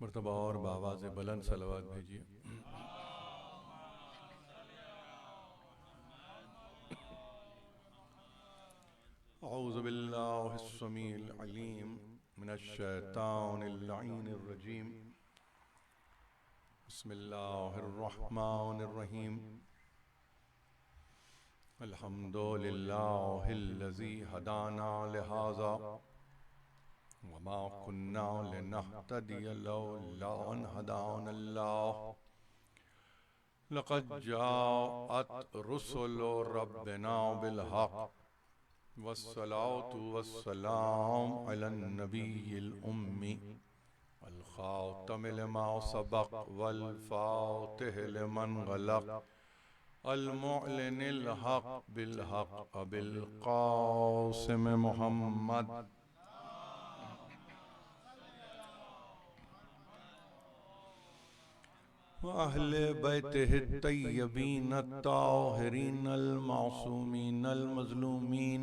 मर्तबा और बावाज़ बुलंद सलवात भेजिए। औज़ु बिल्लाहिस समीइल अलीम मिनश शैतानिर लईनिर रजीम। बिस्मिल्लाहिर रहमानिर रहीम। अल्हम्दुलिल्लाहिल्लज़ी हदाना लिहाज़ा वमा कुन्ना लिनहतदिया लौला अन हदानल्लाह। लक़द जाअत रुसुलु रब्बिना बिल हक़ वस्सलातु वस्सलाम अलन नबिय्यिल उम्मी वल ख़ातमिल लिमा सबक़ वल फ़ातिह लिमन गलक़ अल मुअलिनिल हक़ बिल हक़ अबिल क़ासिम मुहम्मद व अहले बैतिहि तय्यबीन ताहिरीन अल मासूमीन अल मज़लूमीन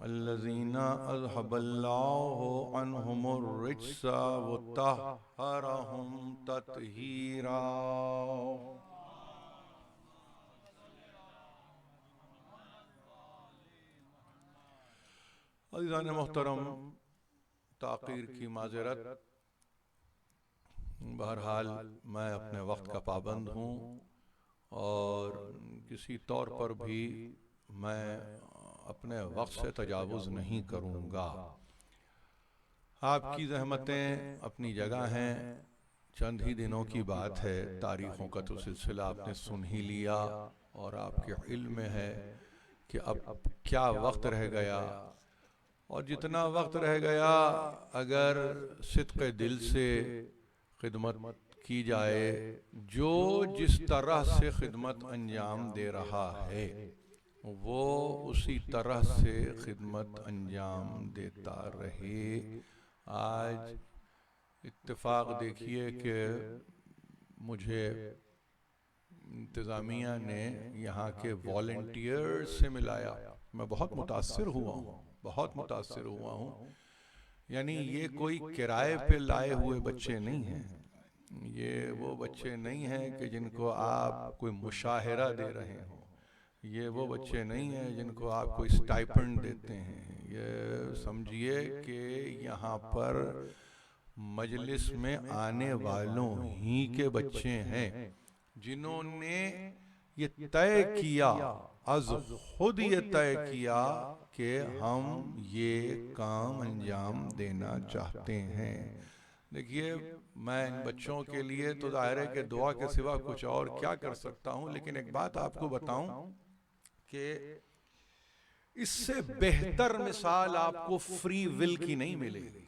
अल्लज़ीना अज़हबल्लाहु अन्हुमुर रिज्सा व तहहरहुम तत्हीरा। अज़ीज़ान मोहतरम, ताक़ीर की माज़रत। बहरहाल मैं अपने वक्त का पाबंद हूँ और किसी तौर पर भी मैं अपने वक्त से तजावुज़ नहीं करूँगा। आपकी ज़हमतें अपनी जगह हैं। चंद ही दिनों की बात है, तारीख़ों का तो सिलसिला आपने सुन ही लिया और आपके इल्म में है कि अब क्या वक्त रह गया। और जितना वक्त रह गया, अगर सिद्क़े दिल से खिदमत की जाए, जो जिस तरह से खिदमत अंजाम दे रहा है वो उसी तरह से खिदमत अंजाम देता रहे। आज इत्तेफाक देखिए कि मुझे इंतज़ामिया ने यहाँ के वॉलंटियर से मिलाया। मैं बहुत मुतासिर हुआ हूँ। यानी ये कोई किराए पे लाए हुए बच्चे नहीं हैं। ये वो बच्चे नहीं हैं कि जिनको आप कोई मुशाहिरा दे रहे हो। ये वो बच्चे नहीं हैं जिनको आप कोई स्टाइपेंड देते हैं। ये समझिए कि यहाँ पर मजलिस में आने वालों ही के बच्चे हैं जिन्होंने ये तय किया, खुद ये तय किया कि हम ये काम अंजाम देना चाहते हैं। देखिए, मैं इन बच्चों के लिए तो ज़ाहिर है कि दुआ के सिवा कुछ और क्या कर सकता हूँ, लेकिन एक बात आपको बताऊं कि इससे बेहतर मिसाल आपको फ्री विल की नहीं मिलेगी।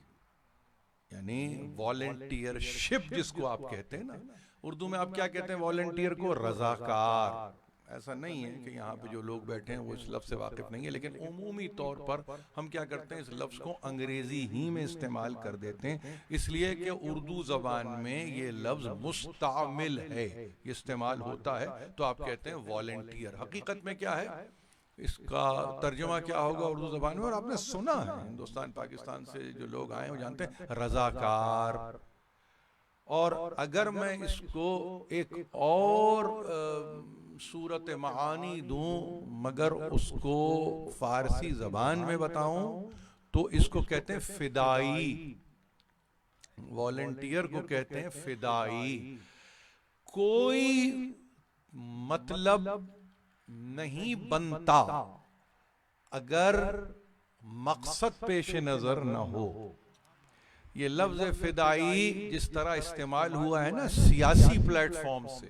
यानी वॉलंटियरशिप जिसको आप कहते हैं ना, उर्दू में आप क्या कहते हैं वॉलंटियर को? रज़ाकार। ऐसा नहीं है कि यहाँ पे जो लोग बैठे हैं वो इस लफ्ज़ से वाकिफ़ नहीं है, लेकिन उमूमी तौर पर हम क्या करते हैं, इस लफ्ज़ को अंग्रेज़ी ही में इस्तेमाल कर देते हैं, इसलिए कि उर्दू ज़बान में ये लफ्ज़ मुस्तामिल है, ये इस्तेमाल होता है, तो आप कहते हैं वॉलंटियर। हकीकत में क्या है, इसका तर्जुमा क्या होगा उर्दू ज़बान में? और आपने सुना है, हिंदुस्तान पाकिस्तान से जो लोग आए वो जानते हैं, रज़ाकार। और अगर मैं इसको एक और सूरत मानी दूं, मगर उसको फारसी ज़बान में बताऊं, तो इसको कहते हैं फिदाई। वॉलंटियर को कहते हैं फिदाई। कोई मतलब नहीं बनता अगर मकसद पेश नजर न हो। ये लफ्ज फिदाई जिस तरह इस्तेमाल हुआ है ना सियासी प्लेटफॉर्म से,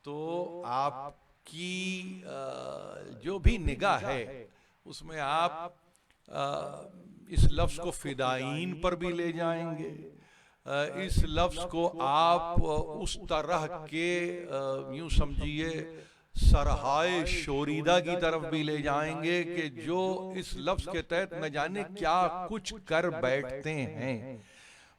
तो आपकी जो भी निगाह है उसमें आप इस लफ्ज को फिदाईन पर भी ले जाएंगे। इस लफ्ज को आप उस तरह के यूं समझिए सरहाए शोरीदा की तरफ भी ले जाएंगे कि जो इस लफ्ज के तहत न जाने क्या कुछ कर बैठते हैं।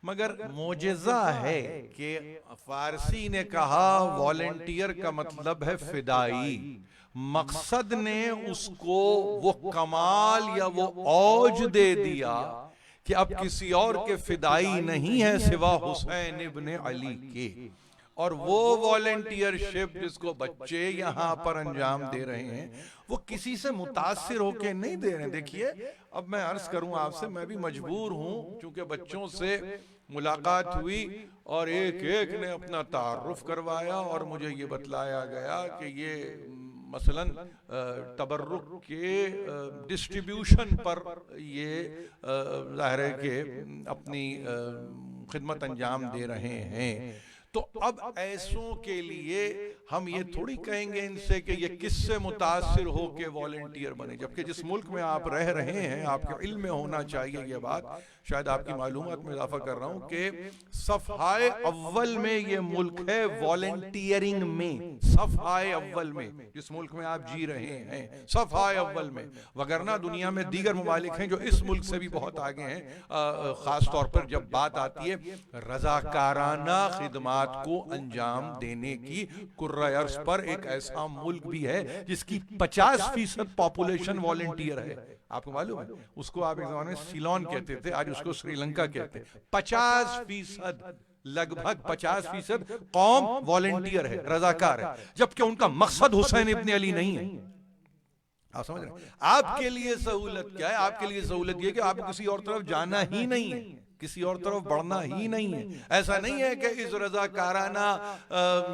मगर मोजेज़ा है कि फारसी ने कहा वॉलंटियर का मतलब है फिदाई, मकसद ने उसको वो कमाल या वो औज दे दिया कि अब किसी और के फिदाई नहीं है सिवा हुसैन इब्ने अली के। और वो वॉलेंटियरशिप जिसको बच्चे यहाँ पर अंजाम दे रहे हैं वो किसी से मुतासिर होके नहीं दे रहे। देखिए, अब मैं अर्ज करूं आपसे, मैं भी मजबूर हूं क्योंकि बच्चों से मुलाकात हुई और एक एक ने अपना तारुफ करवाया और मुझे ये बतलाया गया कि ये मसलन तबर्रुक के डिस्ट्रीब्यूशन पर ये ज़ाहिर है कि अपनी खिदमत अंजाम दे रहे हैं। तो अब ऐसों के लिए हम ये थोड़ी कहेंगे इनसे कि ये किससे मुतासिर हो के वॉलेंटियर बने, जबकि जिस मुल्क में आप रह रहे हैं आपके इल्म में होना चाहिए ये बात, शायद आपकी मालूमात में इजाफा कर रहा हूं कि सफ़हाए अव्वल में ये मुल्क है वॉलेंटियरिंग में, सफ़हाए अव्वल में जिस मुल्क में आप जी रहे हैं, सफ़हाए अव्वल में। वगरना दुनिया में दीगर ममालिक हैं जो इस मुल्क से भी बहुत आगे हैं, खास तौर पर जब बात आती है रज़ाकाराना खिदमात को अंजाम देने की। कुर्रा अर्श पर एक ऐसा मुल्क भी है जिसकी 50% पॉपुलेशन वॉलेंटियर है। आपको मालूम है, उसको आप एक जमाने में सीलोन कहते थे, आज उसको श्रीलंका कहते हैं। 50%, लगभग 50% कौम वॉलेंटियर है, रजाकार है, जबकि उनका मकसद हुसैन इब्ने अली नहीं है। आप समझ रहे हैं? आपके लिए सहूलत क्या है? आपके लिए सहूलत यह कि आपको किसी और तरफ जाना ही नहीं है, किसी और तरफ बढ़ना ही नहीं है। ऐसा नहीं है कि इस रज़ाकाराना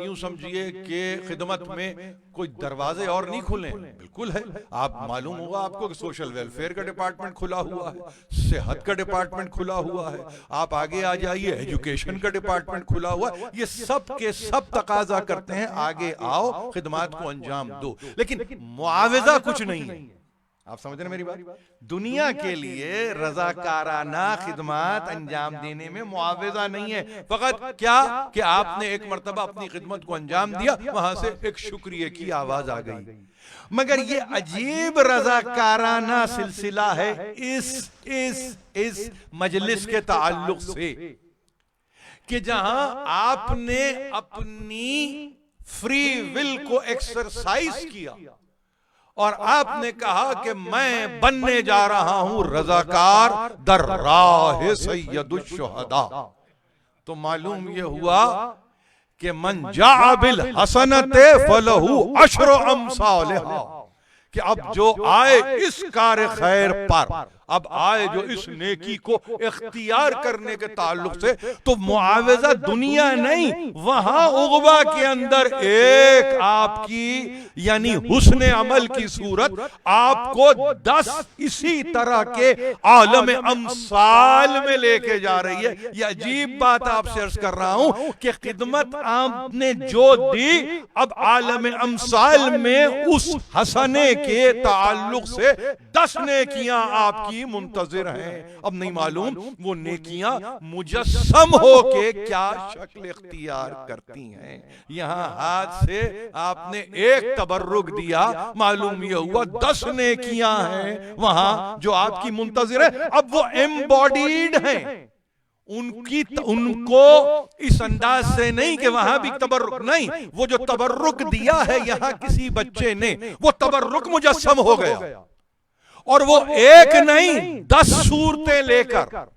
यूं समझिए कि खिदमत में कोई दरवाजे और नहीं खुले, बिल्कुल है। आप मालूम होगा आपको कि सोशल वेलफेयर का डिपार्टमेंट खुला हुआ है, सेहत का डिपार्टमेंट खुला हुआ है, आप आगे आ जाइए एजुकेशन का डिपार्टमेंट खुला हुआ है। ये सब के सब तकाजा करते हैं आगे आओ, खिदमत को अंजाम दो, लेकिन मुआवजा कुछ नहीं है। आप समझ रहे हैं मेरी बात? दुनिया के लिए रज़ाकाराना खिदमत अंजाम देने में मुआवजा नहीं है, फकत क्या कि आपने एक मर्तबा अपनी खिदमत को अंजाम दिया, वहां से एक शुक्रिया की आवाज आ गई। मगर ये अजीब रज़ाकाराना सिलसिला है इस मजलिस के ताल्लुक से कि जहां आपने अपनी फ्री विल को एक्सरसाइज किया और आपने कहा कि मैं बनने जा रहा हूं रज़ाकार दर राह सैयदुश शुहदा, तो मालूम यह हुआ कि मन जा बिल हसनते फलहु अशरु अमसालिहा, कि अब जो आए इस कार्य खैर पर, अब आए जो इस नेकी को इख्तियार करने के ताल्लुक से, तो मुआवजा दुनिया नहीं, वहां उगबा के अंदर एक आपकी यानी हुस्न अमल की सूरत आपको 10 इसी तरह के आलम अमसाल में लेके जा रही है। यह अजीब बात आपसे अर्ज कर रहा हूं कि खिदमत आपने जो दी, अब आलम अमसाल में उस हसने के ताल्लुक से 10 नेकियां आपकी मुंतजिर हैं। अब नहीं मालूम वो नेकियां मुजस्सम होके क्या शक्ल इख्तियार करती हैं। यहां हाथ से आपने एक तबर्रुक दिया, मालूम यह हुआ 10 नेकियां हैं वहां जो आपकी मुंतजिर है। अब वो एम्बॉडीड हैं, उनको इस अंदाज से नहीं कि वहां भी तबर्रुक नहीं, वो जो तबर्रुक दिया है यहां किसी बच्चे ने, वो तबर्रुक मुजस्सम हो गया और वो एक नहीं 10 सूरतें लेकर।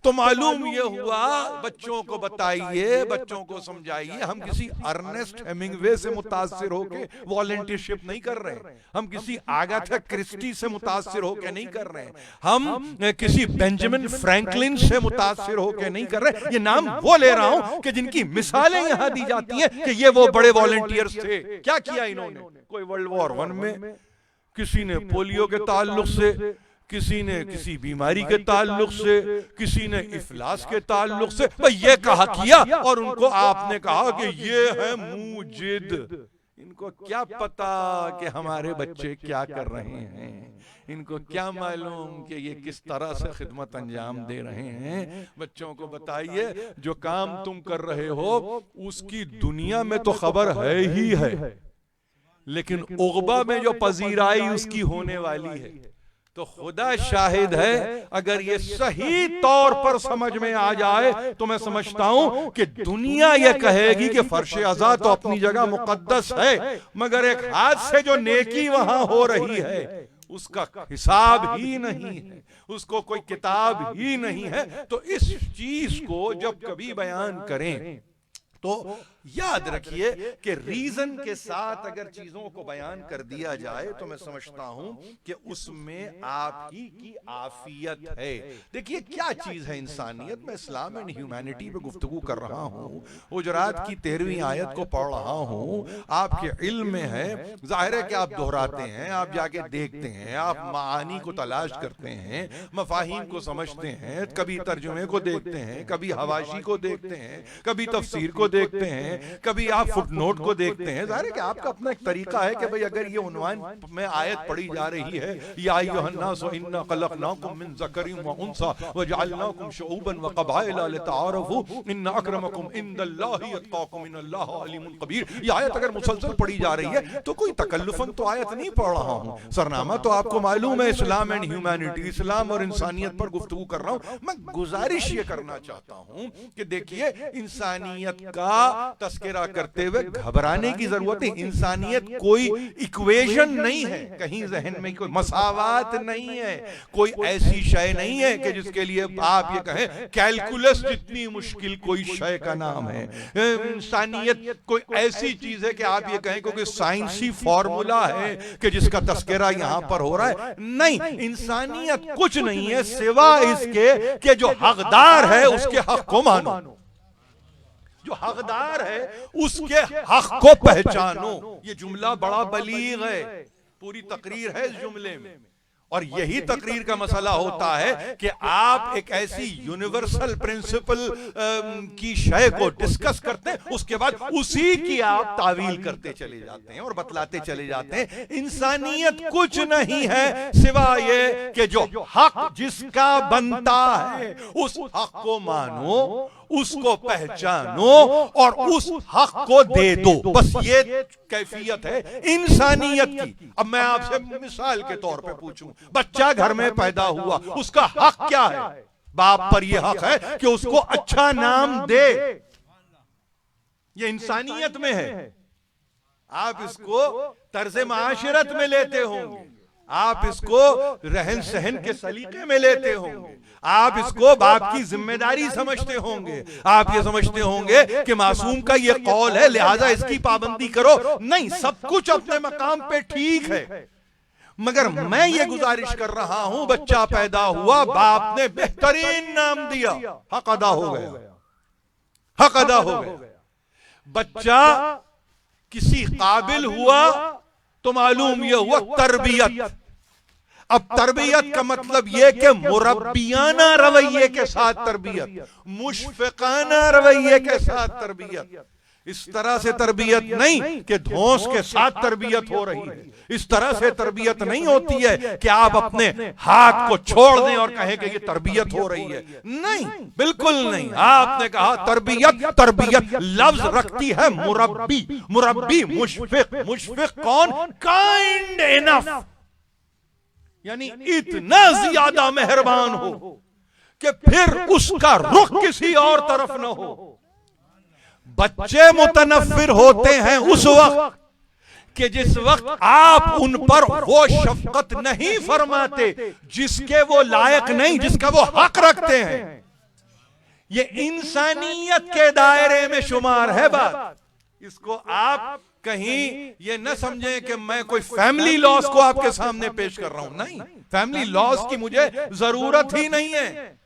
तो मालूम ये हुआ, बच्चों को बताइए, बच्चों को समझाइए, हम किसी अर्नेस्ट हेमिंगवे से मुतासिर होके वॉलंटियरशिप नहीं कर रहे, हम किसी आगाथा क्रिस्टी से मुतासिर होके नहीं कर रहे, हम किसी बेंजामिन फ्रैंकलिन से मुतासिर होके नहीं कर रहे। ये नाम वो ले रहा हूं कि जिनकी मिसालें यहां दी जाती हैं कि ये वो बड़े वॉलंटियर्स थे। क्या किया इन्होंने? कोई वर्ल्ड वॉर 1 में, किसी ने पोलियो के ताल्लुक से, किसी ने किसी बीमारी के ताल्लुक से, किसी ने इफलास के ताल्लुक से, भाई ये कहा किया और उनको आपने कहा कि ये है मुजिद। इनको क्या पता कि हमारे बच्चे क्या कर रहे हैं, इनको क्या मालूम कि ये किस तरह से खिदमत अंजाम दे रहे हैं। बच्चों को बताइए जो काम तुम कर रहे हो उसकी दुनिया में तो खबर है ही है, लेकिन उगबा में जो पजीराई उसकी होने वाली है, तो खुदा शाहिद है अगर ये सही तौर पर समझ में आ जाए तो मैं समझता हूं कि दुनिया ये कहेगी कि फर्श अज़ा तो अपनी जगह मुकद्दस है, मगर एक हाथ से जो नेकी वहां हो रही है उसका हिसाब ही नहीं है, उसको कोई किताब ही नहीं है। तो इस चीज को जब कभी बयान करें तो याद रखिए कि रीजन के साथ अगर चीजों को बयान कर दिया जाए तो मैं समझता हूं कि उसमें आप ही की आफियत है। देखिए क्या चीज है इंसानियत। मैं इस्लाम एंड ह्यूमैनिटी पे गुफ्तगू कर रहा हूं, हुजरात की 13वीं आयत को पढ़ रहा हूं, आपके इल्म में है। जाहिर है कि आप दोहराते हैं, आप जाके देखते हैं, आप मानी को तलाश करते हैं, मफाहीम को समझते हैं, कभी तर्जुमे को देखते हैं, कभी हवाशी को देखते हैं, कभी तफसीर को देखते हैं, कभी आप फुटनोट को देखते हैं। जाहिर है कि आपका अपना एक तरीका है कि भाई अगर ये उन्वान में आयत पढ़ी जा रही है, या अय्युहन्नास इन्ना खलक़नाकुम मिन ज़करिन व उन्सा व जअलनाकुम शुऊबन व क़बाइला लितआरफू इन्न अक्रमकुम इंदल्लाहि अत्क़ाकुम इन्नल्लाहा अलीमुन क़बीर। ये आयत अगर मुसलसल पढ़ी जा रही है तो कोई तकल्लुफन तो आयत नहीं पढ़ रहा हूं। सरनामा तो आपको मालूम है, इस्लाम एंड ह्यूमैनिटी, इस्लाम और इंसानियत पर गुफ्तगू कर रहा हूं। मैं गुजारिश ये करना चाहता हूं कि देखिए इंसानियत का तस्करा करते हुए घबराने की जरूरत है। इंसानियत कोई इक्वेशन नहीं है, कहीं जहन में कोई मसावात नहीं है, कोई ऐसी शय नहीं है कि जिसके लिए आप ये कहें कैलकुलस जितनी मुश्किल कोई शय का नाम है। इंसानियत कोई ऐसी चीज है कि आप ये कहें क्योंकि साइंसी फॉर्मूला है कि जिसका तस्करा यहां पर हो रहा है। नहीं, इंसानियत कुछ नहीं है सिवा इसके कि जो हकदार है उसके हक को मानो, जो हकदार है उसके हक को पहचानो। ये जुमला बड़ा बलीग है, पूरी तकरीर है इस जुमले में। और यही तकरीर का मसला होता है कि आप एक ऐसी यूनिवर्सल प्रिंसिपल की शय को डिस्कस करते हैं, उसके बाद उसी की आप तावील करते चले जाते हैं और बतलाते चले जाते हैं। इंसानियत कुछ नहीं है सिवाय ये कि जो हक जिसका बनता है उस हक को मानो, उसको पहचानो और उस हक को दे दो। बस ये कैफियत है इंसानियत की। अब मैं आपसे मिसाल के तौर पे पूछूं, बच्चा घर में पैदा हुआ, उसका हक क्या है? बाप पर यह हक है कि उसको अच्छा नाम दे, ये इंसानियत में है। आप इसको तर्ज माशरत में लेते होंगे, आप इसको रहन सहन के सलीके में लेते होंगे, आप इसको बाप की जिम्मेदारी समझते होंगे, आप ये समझते होंगे कि मासूम का ये कौल है लिहाजा इसकी पाबंदी करो। नहीं, सब कुछ अपने मकाम पे ठीक है, मगर मैं ये गुजारिश कर रहा हूं, बच्चा पैदा हुआ, बाप ने बेहतरीन नाम दिया, हक अदा हो गया, हक अदा हो गया। बच्चा किसी काबिल हुआ तो मालूम यह हुआ तरबियत। अब तरबियत का मतलब यह कि मुरब्बियाना रवैये के साथ तरबियत, मुशफिकाना रवैये के साथ तरबियत। इस तरह से तरबियत नहीं कि धौंस के साथ तरबियत हो रही है, इस तरह से तरबियत नहीं होती है कि आप अपने हाथ को छोड़ दें और कहें कि ये तरबियत हो रही है। नहीं, बिल्कुल नहीं। आपने कहा तरबियत, तरबियत लफ्ज रखती है मुरब्बी, मुरब्बी मुशफिक, मुशफिक कौन? काइंड इनफ, यानी इतना ज्यादा मेहरबान हो कि फिर उसका रुख किसी और तरफ न हो। बच्चे मुतनफ्फिर होते हैं उस वक्त कि जिस वक्त आप उन पर वो शफकत नहीं फरमाते जिसके वो लायक नहीं, जिसका वो हक रखते हैं। ये इंसानियत के दायरे में शुमार है बात। इसको आप कहीं ये न समझें कि मैं कोई फैमिली लॉस को आपके सामने पेश कर रहा हूं। नहीं, फैमिली लॉस की मुझे जरूरत ही नहीं है।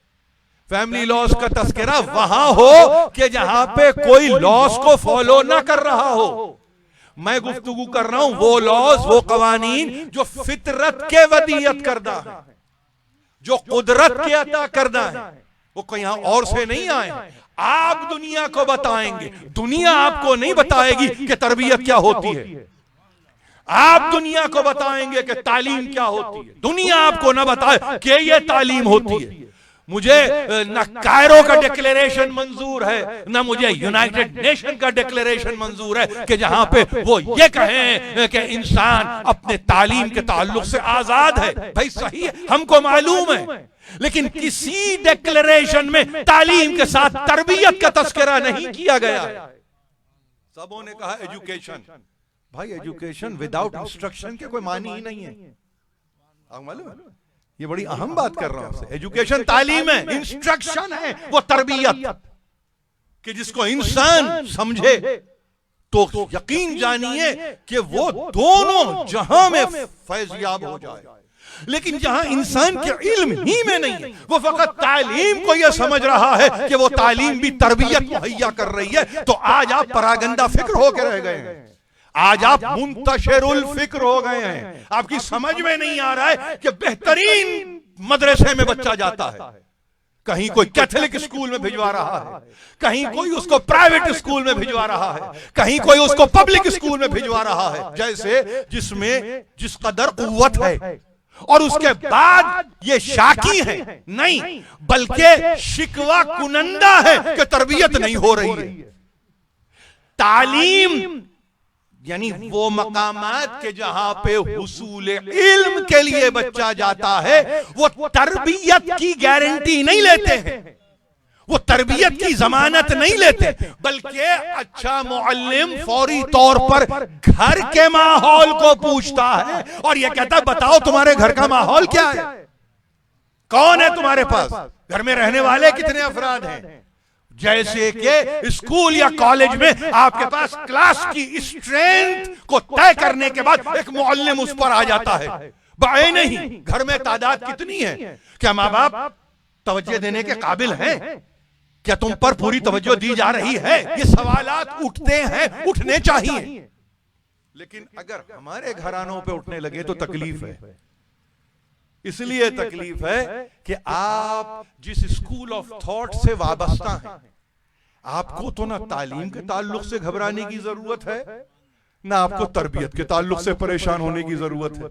फैमिली लॉस का तस्करा वहां हो कि जहां पे कोई लॉस को फॉलो ना कर रहा हो। मैं गुफ्तगू कर रहा हूं वो लॉस, वो कवानीन जो फितरत के वदीयत करदा है, जो कुदरत के अता करदा है, वो कहीं और से नहीं आए। आप दुनिया को बताएंगे, दुनिया आपको नहीं बताएगी कि तरबियत क्या होती है। आप दुनिया को बताएंगे कि तालीम क्या होती है, दुनिया आपको ना बताए कि ये तालीम होती है। मुझे न कायरो का डिक्लेरेशन मंजूर है, न मुझे यूनाइटेड नेशन का डिक्लेरेशन मंजूर है कि जहां पे वो ये कहें कि इंसान अपने तालीम के ताल्लुक से आजाद है। भाई सही है, हमको मालूम है, लेकिन किसी डिक्लेरेशन में तालीम के साथ तरबियत का तस्करा नहीं किया गया। सबों ने कहा एजुकेशन। भाई एजुकेशन विदाउट इंस्ट्रक्शन के कोई मानी ही नहीं है। आपको मालूम है, ये बड़ी अहम बात कर रहा हूं। एजुकेशन तालीम है, इंस्ट्रक्शन है, वो तरबियत कि जिसको इंसान समझे तो यकीन जानिए कि वो दोनों जहां में फैज़याब हो जाए। लेकिन जहां इंसान के इल्म ही में नहीं है, वो फकत तालीम को यह समझ रहा है कि वो तालीम भी तरबियत मुहैया कर रही है, तो आज आप परागंदा फिक्र होकर रह गए हैं, आज आप मुंतशिरुल फिक्र हो गए हैं। आपकी समझ में नहीं आ रहा है कि बेहतरीन मदरसे में बच्चा जाता है, कहीं कोई कैथोलिक स्कूल में भिजवा रहा है, कहीं कोई उसको प्राइवेट स्कूल में भिजवा रहा है, कहीं कोई उसको पब्लिक स्कूल में भिजवा रहा है, जैसे जिसमें जिस कदर कुव्वत है। और उसके बाद ये शाकी है नहीं, बल्कि शिकवा कुनंदा है कि तरबियत नहीं हो रही है। तालीम यानी वो मकामात के जहां पे हुसूल इल्म के लिए बच्चा जाता है, वो तरबियत की गारंटी नहीं लेते हैं, वो तरबियत की जमानत नहीं लेते, बल्कि अच्छा मुअल्लिम फौरी तौर पर घर के माहौल को पूछता है और यह कहता है बताओ तुम्हारे घर का माहौल क्या है, कौन है तुम्हारे पास, घर में रहने वाले कितने अफराद हैं। जैसे कि स्कूल या कॉलेज में आपके पास क्लास की स्ट्रेंथ को तय करने के बाद एक मुअल्लिम उस पर आ जाता है। बाए नहीं, घर में तादाद कितनी है, क्या माँ बाप तवज्जो देने के काबिल हैं, क्या तुम पर पूरी तवज्जो दी जा रही है, ये सवालात उठते हैं, उठने चाहिए। लेकिन अगर हमारे घरानों पे उठने लगे तो तकलीफ है। इसलिए तकलीफ है कि आप जिस स्कूल ऑफ थॉट से वाबस्ता हैं, आपको तो ना तालीम के ताल्लुक से घबराने की जरूरत है, ना आपको तरबियत के ताल्लुक से परेशान होने की जरूरत है।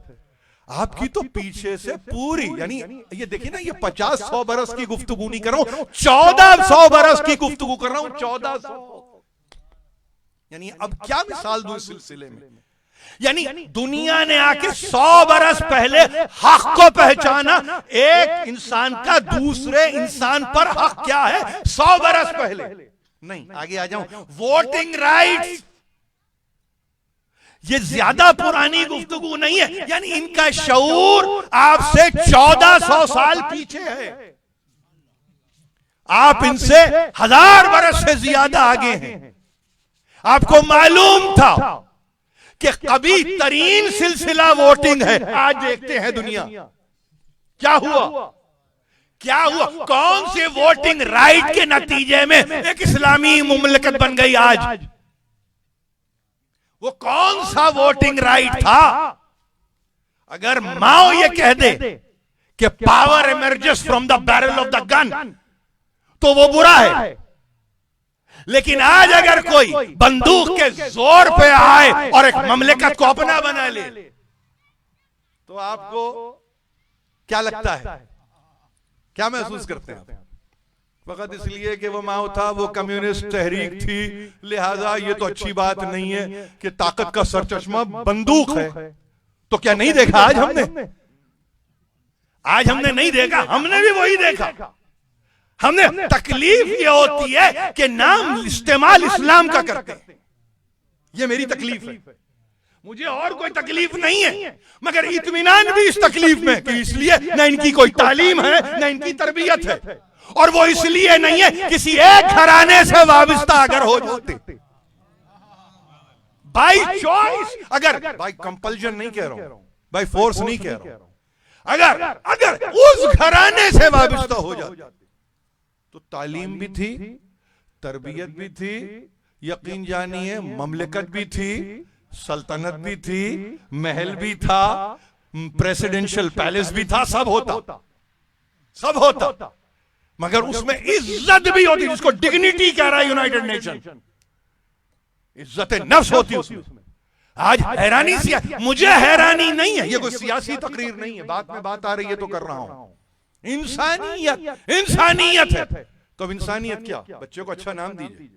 आपकी तो पीछे से पूरी, यानी ये देखिए ना, ये 50-100 बरस की गुफ्तगू नहीं कर रहा हूं, 1400 बरस की गुफ्तगू कर रहा हूं, 1400। यानी अब क्या मिसाल दूं इस सिलसिले में, यानी दुनिया ने आके 100 बरस पहले हक को पहचाना। एक इंसान का दूसरे इंसान पर हक क्या है 100 बरस पहले। नहीं, आगे आ जाऊं, वोटिंग राइट्स, ये ज्यादा पुरानी गुफ्तगू नहीं है, यानी इनका शऊर आपसे 1400 साल पीछे है, आप इनसे 1000 बरस से ज्यादा आगे हैं। आपको मालूम था कि कभी तरीन सिलसिला वोटिंग है, आज देखते हैं दुनिया क्या हुआ, क्या हुआ, कौन से वोटिंग राइट के नतीजे में एक इस्लामी मुमलकत बन गई आज। वो कौन सा वोटिंग राइट था। अगर माओ ये कह दे कि power emerges from the barrel of the gun, तो वो बुरा है। लेकिन आज अगर कोई बंदूक के जोर पे आए और एक ममलिकत को अपना बना ले, तो आपको क्या लगता है, क्या महसूस करते हैं? फकत इसलिए कि वो माओ था, वो कम्युनिस्ट तहरीक थी, लिहाजा ये तो अच्छी बात नहीं है कि ताकत का सरचश्मा बंदूक है। तो क्या नहीं देखा आज हमने? आज हमने नहीं देखा, हमने भी वही देखा। हमने तकलीफ ये होती है कि नाम इस्तेमाल इस्लाम का करते हैं, ये मेरी तकलीफ है। मुझे और कोई तकलीफ नहीं है, मगर इत्मीनान भी इस तकलीफ में कि इसलिए न इनकी कोई तालीम है न इनकी तरबियत है, और वो इसलिए नहीं है किसी एक घराने से वाबस्ता अगर हो जाते, बाय चॉइस, अगर बाय कंपल्जन नहीं कह रहा हूं, बाय फोर्स नहीं कह रहा हूं, अगर उस घराने से वाबस्ता हो जाते तो तालीम भी थी, तरबियत भी थी, यकीन जानिए ममलिकत भी थी, सल्तनत भी थी, महल भी था, प्रेसिडेंशियल पैलेस भी था, सब होता, मगर उसमें इज्जत भी होती, जिसको डिग्निटी कह रहा है यूनाइटेड नेशन, इज्जत नफ्स होती उसमें। आज हैरानी सी, मुझे हैरानी नहीं है, ये कोई सियासी तकरीर नहीं है, बात में बात आ रही है तो कर रहा हूं। इंसानियत है, तो अब इंसानियत क्या, बच्चे को अच्छा नाम दीजिए,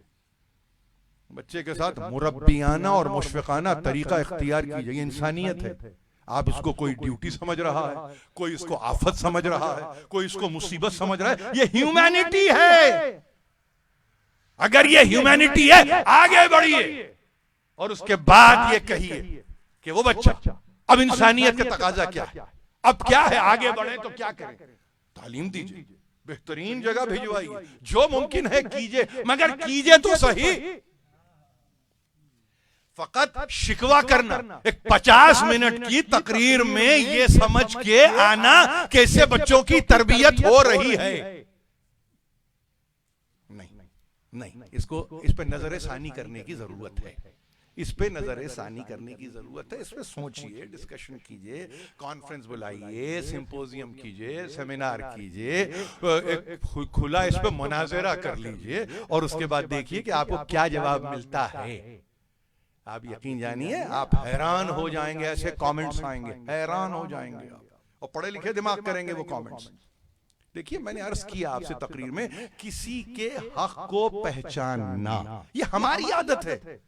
बच्चे के साथ मुरब्बियाना और मुशफ़िकाना तरीका इख्तियार कीजिए, इंसानियत है। आप इसको कोई ड्यूटी समझ रहा है, कोई इसको आफत समझ रहा है, कोई इसको मुसीबत समझ रहा है, ये ह्यूमैनिटी है। अगर ये ह्यूमैनिटी है, आगे बढ़िए और उसके बाद ये कहिए कि वो बच्चा, अब इंसानियत का तकाजा क्या है, अब क्या है, आगे बढ़े तो क्या करें? तालीम दीजिए, बेहतरीन जगह भिजवाइए, जो मुमकिन है कीजिए, मगर कीजिए तो सही। फकत शिकवा करना, एक 50 मिनट की तकरीर में ये समझ के आना कैसे बच्चों की तरबियत हो रही है, नहीं, इस पे नजर सानी करने की जरूरत है, इस पे नजर सानी करने की जरूरत है। इस पे सोचिए, डिस्कशन कीजिए, कॉन्फ्रेंस बुलाइए, सिंपोजियम कीजिए, सेमिनार कीजिए, खुला इस पे मुनाजरा कर लीजिए और उसके बाद देखिए कि आपको क्या जवाब मिलता है। आप यकीन जानिए, आप हैरान हो जाएंगे, ऐसे कमेंट्स आएंगे, हैरान हो जाएंगे आप, और पढ़े लिखे दिमाग करेंगे वो कमेंट्स। देखिए, मैंने अर्ज किया आपसे तकरीर में, किसी के हक को पहचानना ये हमारी आदत है,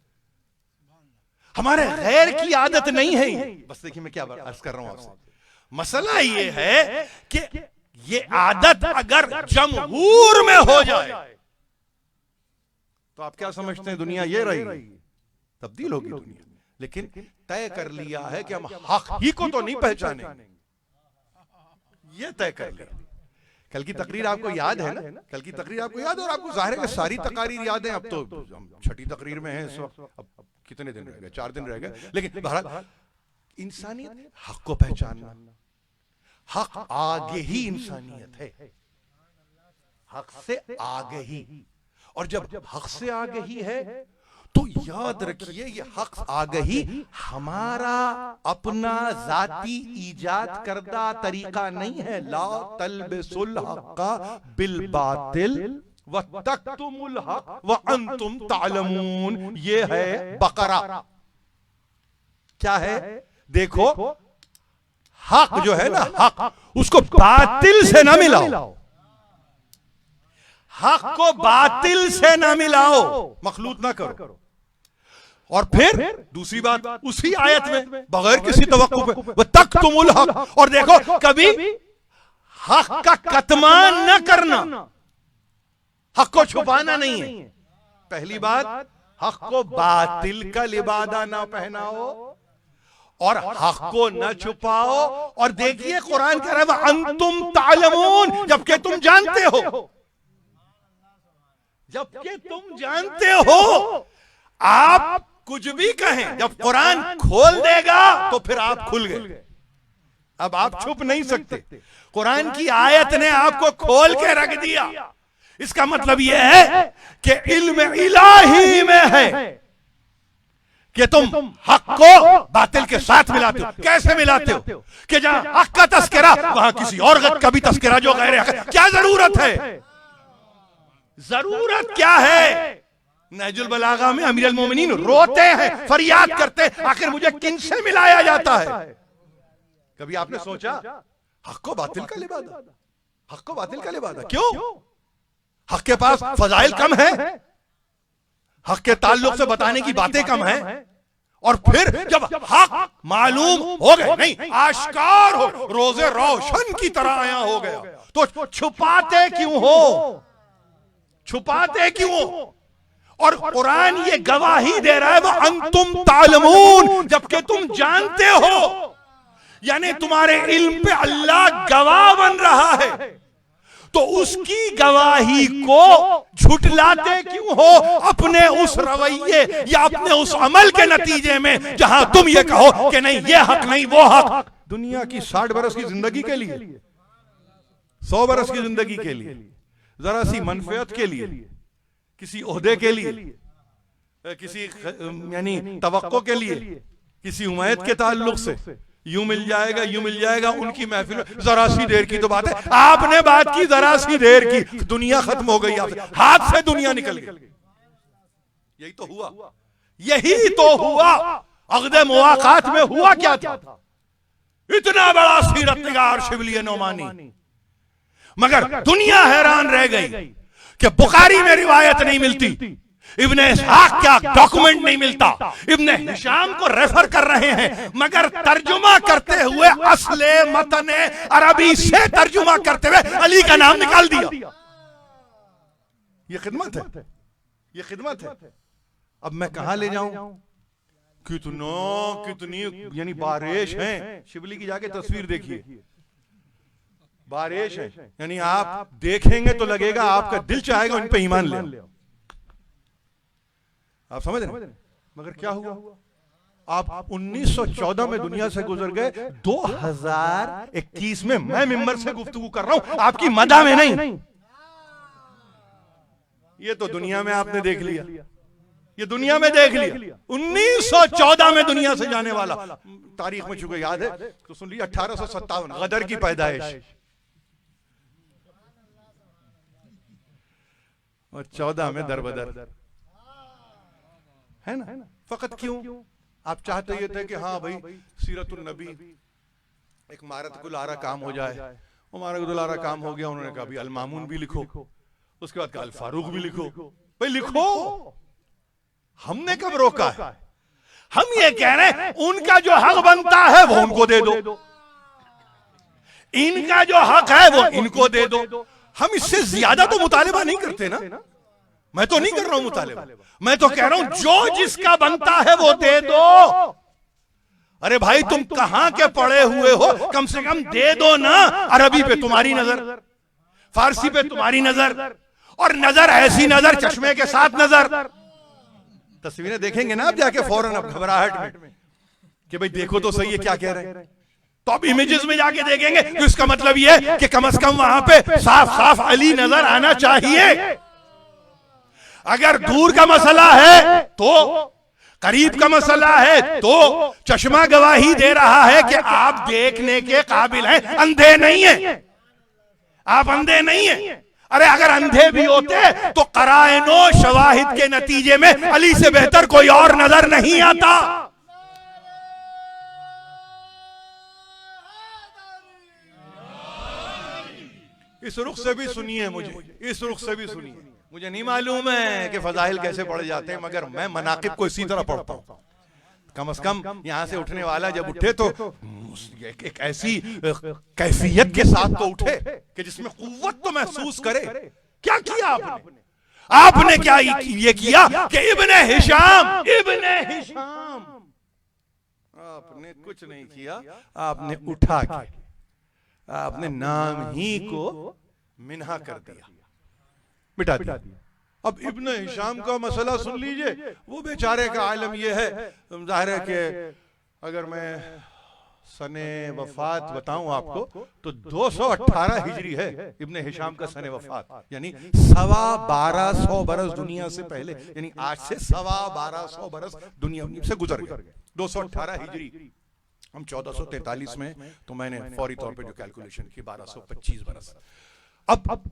हमारे गैर की आदत नहीं है। बस देखिए मैं क्या अर्ज कर रहा हूं आपसे, मसला ये है कि ये आदत अगर जमहूर में हो जाए तो आप क्या समझते हैं, दुनिया ये रहेगी? तब्दील होगी दुनिया। लेकिन तय कर लिया है कि हम हक ही को तो नहीं पहचानेंगे, ये तय कर लिया। कल की तकरीर आपको याद है ना? कल की तकरीर आपको याद है, और आपको जाहिर है सारी तकारीर याद है। अब तो हम छठी तकरीर में हैं इस वक्त, अब कितने दिन रह गए? 4 दिन रह गए। लेकिन बहरहाल इंसानियत, हक को पहचानना, हक आगे ही इंसानियत है, हक से आगे ही। और जब हक से आगे ही है तो याद रखिए, ये हक आगे ही हमारा अपना जाती ईजाद करदा तरीका नहीं है। ला तलबिसुल हक्का बिल बातिल व तक्तुमुल हक व अंतुम तालमून, ये है बकरा। क्या है? देखो, हक जो है ना, हक उसको बातिल से ना मिलाओ, हक को बातिल से ना मिलाओ, मखलूत ना करो। और फिर दूसरी बात उसी आयत में बगैर किसी तवक्कुफ पे, वो तक्तुमुल हक। और देखो, कभी हक का कतमान न करना, हक को छुपाना नहीं है। पहली बात, हक को बातिल का लिबादा ना पहनाओ और हक को न छुपाओ। और देखिए, कुरान कह रहा है अंतुम तालमून, जबकि तुम जानते हो, जबकि तुम जानते हो। आप कुछ भी कहें, जब कुरान खोल देगा तो फिर आप खुल गए, अब आप छुप नहीं सकते। कुरान की आयत ने आपको खोल के रख दिया। इसका मतलब यह है कि इल्म इलाही में है कि तुम हक को बातिल के साथ मिलाते हो। कैसे मिलाते हो? कि जहां हक का तस्करा वहां किसी और का भी तस्करा जो गैर हक। क्या जरूरत है? जरूरत क्या है? नहजुल बलागा में अमीरुल मोमिनीन रोते हैं, फरियाद करते हैं, आखिर मुझे किन से मिलाया जाता है? कभी आपने सोचा हक को बातिल का लिबादा, हक को बातिल का लिबादा क्यों? हक के पास फजाइल कम है, हक के ताल्लुक से बताने की बातें कम है। और फिर जब हक मालूम हो गए, नहीं आश्कार हो, रोजे रोशन की तरह आया हो गया, तो छुपाते क्यों हो? छुपाते क्यों हो? और कुरान ये गवाही दे रहा है, वो अंतुम तालमून, जबकि तुम जानते हो। यानी तुम्हारे इल्म पे अल्लाह गवाह बन रहा है, तो उसकी गवाही को झुटलाते क्यों हो अपने उस रवैये या अपने उस अमल के नतीजे में, जहां तुम ये कहो कि नहीं ये हक नहीं वो हक। दुनिया की 60 बरस की जिंदगी के लिए, 100 बरस की जिंदगी के लिए, जरा सी मनफियत के लिए, किसी ओहदे के लिए, किसी यानी तवक्को के लिए, किसी उम्मीद के ताल्लुक से, यूं मिल जाएगा यूं मिल जाएगा, उनकी महफिल, जरा सी देर की तो बात है। आपने बात की जरा सी देर की, दुनिया खत्म हो गई, आपसे हाथ से दुनिया निकल गई। यही तो हुआ, यही तो हुआ। अक़द मुवाक़ात में हुआ क्या था? इतना बड़ा सीरत निगार शिबली नोमानी, मगर दुनिया हैरान रह गई कि बुखारी में रिवायत नहीं मिलती, इब्ने इसहाक का डॉक्यूमेंट नहीं मिलता, इब्ने हिशाम को रेफर कर रहे हैं, मगर तर्जुमा करते हुए असले मतने अरबी से तर्जुमा करते हुए अली का नाम निकाल दिया। ये खिदमत है, ये खिदमत है। अब मैं कहां ले जाऊं? कितनी यानी बारिश है। शिवली की जाके तस्वीर देखिए, बारिश है, यानी आप देखेंगे तो लगेगा आपका दिल चाहेगा उन पे ईमान ले। आप समझ रहे हैं? मगर क्या हुआ, आप 1914 में दुनिया से गुजर गए, 2021 में मैं मिंबर से गुफ्तगू कर रहा हूं, आपकी मदा में नहीं। ये तो दुनिया में आपने देख लिया, ये दुनिया में देख लिया। 1914 में दुनिया से जाने वाला, तारीख में चुके याद है तो सुन लीजिए, 1857 गदर की पैदाइश, और 14 में दरबदर, है ना। फकत क्यों आप चाहते ये थे कि हाँ भाई सीरतुन नबी एक मारत गुलारा काम हो जाए। वो मारत गुलारा काम हो गया, उन्होंने कहा भाई अल मामून भी लिखो, उसके बाद अल फारूक भी लिखो। भाई लिखो, हमने कब रोका है? हम ये कह रहे हैं उनका जो हक बनता है वो उनको दे दो, इनका जो हक है वो इनको दे दो। हम इससे ज्यादा तो मुतालिबा नहीं करते ना। मैं तो नहीं कर रहा हूं मुतालिबा, मैं तो कह रहा हूं जो जिसका बनता है वो दे दो। अरे भाई तुम कहां के पड़े हुए हो, कम से कम दे दो ना। अरबी पे तुम्हारी नजर, फारसी पे तुम्हारी नजर, और नजर ऐसी नजर चश्मे के साथ नजर। तस्वीरें देखेंगे ना आप जाके फौरन, अब घबराहट में कि भाई देखो तो सही है क्या कह रहे हैं। तो अब इमेजेस में जाके देखेंगे तो इसका मतलब ये है कि कम से कम वहां पे साफ साफ अली नजर आना चाहिए। अगर दूर का मसला है तो, करीब का मसला है तो चश्मा गवाही दे रहा है कि आप देखने के काबिल हैं, अंधे नहीं हैं, आप अंधे नहीं हैं। अरे अगर अंधे भी होते तो कराइनो शवाहिद के नतीजे में अली से बेहतर कोई और नजर नहीं आता। इस रुख से भी सुनिए मुझे, इस रुख से भी सुनिए। मुझे नहीं मालूम है कि फजाइल कैसे पढ़े जाते हैं, मगर मैं मनाकिब को इसी तरह पढ़ता हूं। कम से कम यहां से उठने वाला जब उठे तो एक ऐसी कैफियत के साथ तो उठे कि जिसमें कुव्वत तो महसूस करे। क्या किया आपने? आपने क्या ये किया कि इब्ने हिशाम आपने कुछ नहीं किया, आपने उठा के आपने नाम ही को मिन्हा कर दिया, मिटा दिया। अब इब्ने हिशाम का मसला सुन लीजिए। वो बेचारे का आलम ये है, जाहिर है कि अगर मैं सने वफात बताऊं आपको तो 218 हिजरी है इब्ने हिशाम का सने वफात, यानी 1250 बरस दुनिया से पहले, यानी आज से 1250 बरस दुनिया से गुजर गए। 218 हिजरी, हम 1443 में, तो मैंने फौरी तौर पे जो कैलकुलेशन की 1225 बरस। अब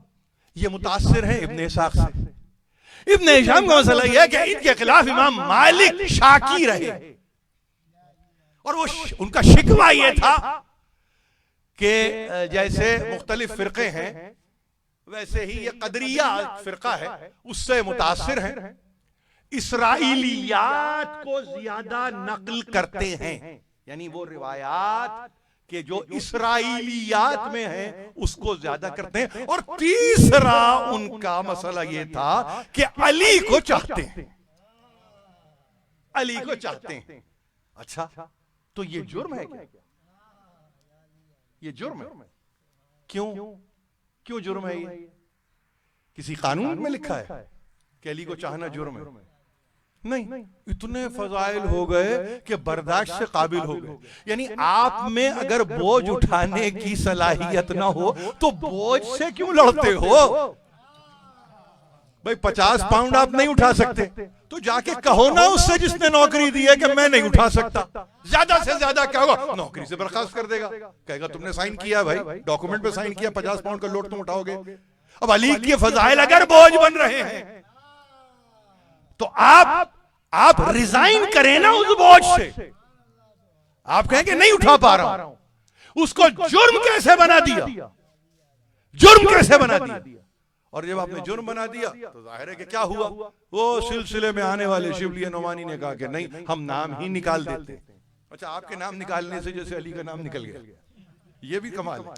ये मुतासिर है इब्ने इसाक से। इब्ने हिशाम का मसला यह है कि इनके खिलाफ इमाम मालिक शाकी रहे, और वो उनका शिकवा ये था कि जैसे मुख्तलिफ फिरके हैं वैसे ही ये कदरिया फिरका है, उससे मुतासिर हैं, इसराइलियात को ज्यादा नकल करते हैं, यानी वो रिवायात कि जो इसराइलियात में है उसको ज्यादा करते हैं। और तीसरा उनका मसला ये था कि अली को चाहते हैं, अली को चाहते हैं। अच्छा, तो ये जुर्म है क्या? ये जुर्म है। क्यों जुर्म है? ये किसी कानून में लिखा है कि अली को चाहना जुर्म है? नहीं, इतने फजाइल हो गए कि बर्दाश्त से काबिल हो गए। यानी आप में अगर बोझ उठाने की सलाहियत ना हो तो बोझ से क्यों लड़ते हो? भाई 50 पाउंड आप नहीं उठा सकते तो जाके कहो ना उससे जिसने नौकरी दी है कि मैं नहीं उठा सकता। ज्यादा से ज्यादा क्या होगा, नौकरी से बर्खास्त कर देगा, कहेगा तुमने साइन किया भाई, डॉक्यूमेंट पे साइन किया, 50 पाउंड का लोड तुम उठाओगे। अब अली के फजाइल अगर बोझ बन रहे हैं तो आप रिजाइन करें ना उस बोझ से। आप कहेंगे नहीं उठा पा रहा हूं, उसको जुर्म कैसे बना दिया, जुर्म कैसे बना दिया। और जब आपने जुर्म बना दिया तो जाहिर है कि क्या हुआ, वो सिलसिले में आने वाले शिबली नोमानी ने कहा कि नहीं, हम नाम ही निकाल देते हैं। अच्छा, आपके नाम निकालने से जैसे अली का नाम निकल गया, ये भी कमाल है।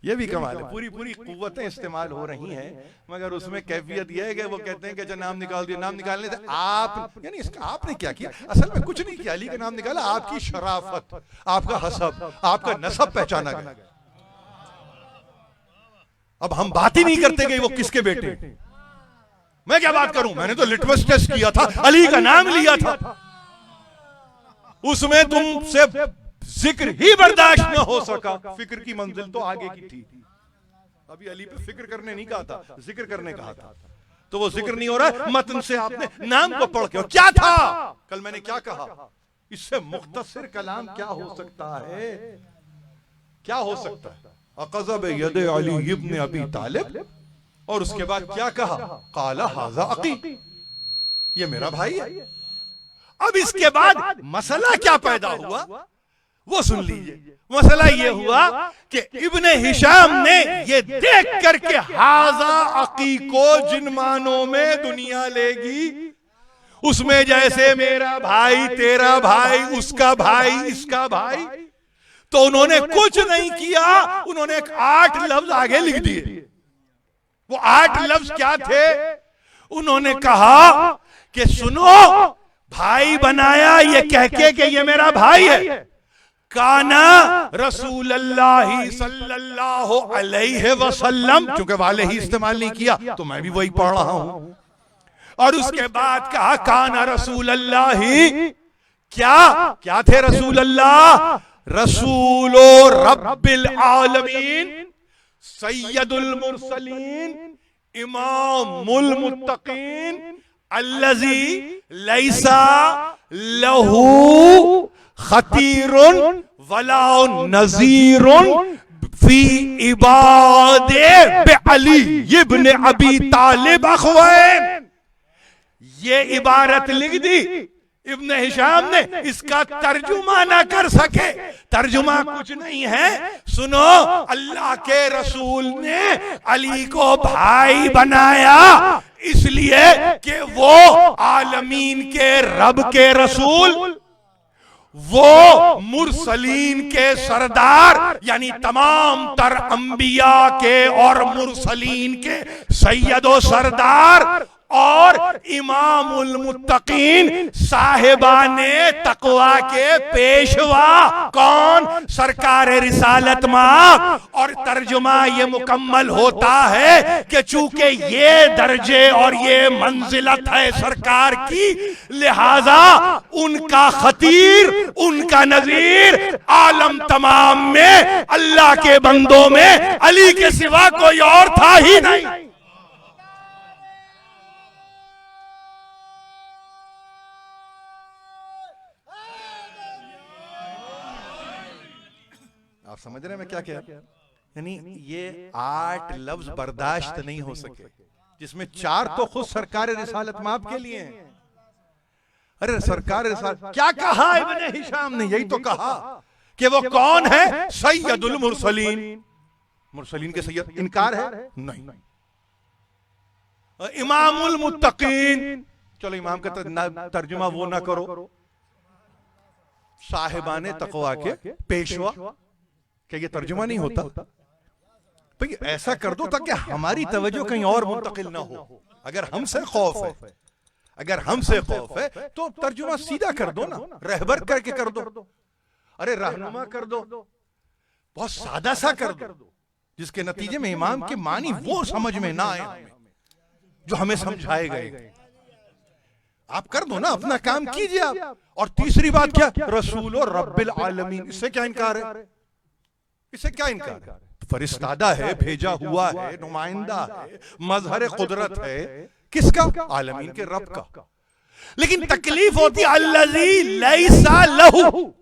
ये भी कमाल है, पूरी पूरी कुव्वतें इस्तेमाल हो रही हैं, मगर उसमें कैफियत यह है कि वो कहते हैं कि अच्छा नाम निकाल दिया, नाम निकालने से आप, यानी इसका आपने क्या किया, असल में कुछ नहीं किया, अली का नाम निकाला, आपकी शराफत, आपका हसब, आपका नसब पहचाना गया। अब हम बात ही नहीं करते कि वो किसके बेटे, मैं क्या बात करूं, मैंने तो लिटमस टेस्ट किया था, अली का नाम लिया था, उसमें तुमसे जिक्र ही बर्दाश्त न हो सका, फिक्र की मंजिल तो आगे की थी, अभी अली पे फिक्र करने नहीं कहा था, जिक्र करने कहा था, तो वो जिक्र नहीं हो रहा है, मतन से आपने नाम को पढ़ के, और क्या था कल मैंने क्या कहा, इससे मुख्तसर कलाम क्या हो सकता है, क्या हो सकता है, अक़ज़ब यद अली इब्न अबी तालिब, और उसके बाद क्या कहा, काला हाज़ा अक़ी, ये मेरा भाई है। अब इसके बाद मसला क्या पैदा हुआ वो सुन लीजिए, मसला ये हुआ कि इब्ने हिशाम ने ये देख करके हाज़ा अक़ी को जिन मानों में दुनिया लेगी, उसमें जैसे मेरा भाई, तेरा भाई, उसका भाई, इसका भाई, तो उन्होंने कुछ नहीं किया, उन्होंने 8 लफ्ज आगे लिख दिए। वो 8 लफ्ज क्या थे, उन्होंने कहा कि सुनो, भाई बनाया ये कह के कि ये मेरा भाई है, काना रसूलुल्लाह सल्लल्लाहु अलैहि वसल्लम, चूंकि वाले ही इस्तेमाल नहीं किया तो मैं भी वही पढ़ रहा हूं, और उसके बाद कहा काना रसूलुल्लाह, क्या क्या थे रसूलुल्लाह, रसूलो रब्बिल आलमीन, सैयदुल मुरसलीन, इमामुल मुत्तकीन, अल्लज़ी लैसा लहू खतीरुन वला नज़ीरुन फी इबादे बिअली इब्न अबी तालिब अख़वैन। ये इबारत लिख दी इब्न हिशाम ने, इसका तर्जुमा ना कर सके, तर्जुमा कुछ नहीं है, सुनो, अल्लाह के रसूल ने अली को भाई बनाया इसलिए कि वो आलमीन के रब के रसूल, वो मुरसलीन के सरदार, यानी तमाम तर अंबिया के और मुरसलीन के सैयदो सरदार, और इमामुल मुत्तकीन, साहिबाने तकवा के पेशवा, कौन, सरकार रिसालत माँ। और तर्जुमा ये मुकम्मल होता है कि चूंकि ये दर्जे और ये मंजिलत है सरकार की, लिहाजा उनका खतीर, उनका नजीर आलम तमाम में, अल्लाह के बंदों में अली के सिवा कोई और था ही नहीं। आप समझ रहे हैं मैं क्या कह रहा हूं, यानी ये 8 लफ्ज बर्दाश्त नहीं हो सके, जिसमें 4 तो खुद सरकार रिसालत माप के लिए हैं। अरे सरकार रिसालत क्या कहा इब्ने हिशाम ने, यही तो कहा कि वो कौन है, सैयदुल मुरसलीन, मुरसलीन के सैयद, इनकार है नहीं, इमामुल मुत्तकीन, चलो इमाम का तर्जुमा वो ना करो, साहिबाने तकवा के पेशवा, क्या ये तर्जुमा नहीं होता भाई, ऐसा कर दो ताकि हमारी तवज्जो कहीं और मुंतकिल ना हो। अगर हमसे खौफ है, अगर हमसे खौफ है तो तर्जुमा सीधा कर दो ना, रहबर करके कर दो, अरे रहनुमा कर दो, बहुत सादा सा कर दो, जिसके नतीजे में इमाम के मानी वो समझ में ना आए जो हमें समझाए गए। आप कर दो ना, अपना काम कीजिए आप। और तीसरी बात क्या, रसूल और रब्बिल आलमीन, इससे क्या इनकार है, इससे क्या इनकार है, फरिश्तादा है, भेजा हुआ है, नुमाइंदा है, मजहर कुदरत है, किसका, आलमीन के रब का। लेकिन तकलीफ होती अल्लज़ी लैसा लहू,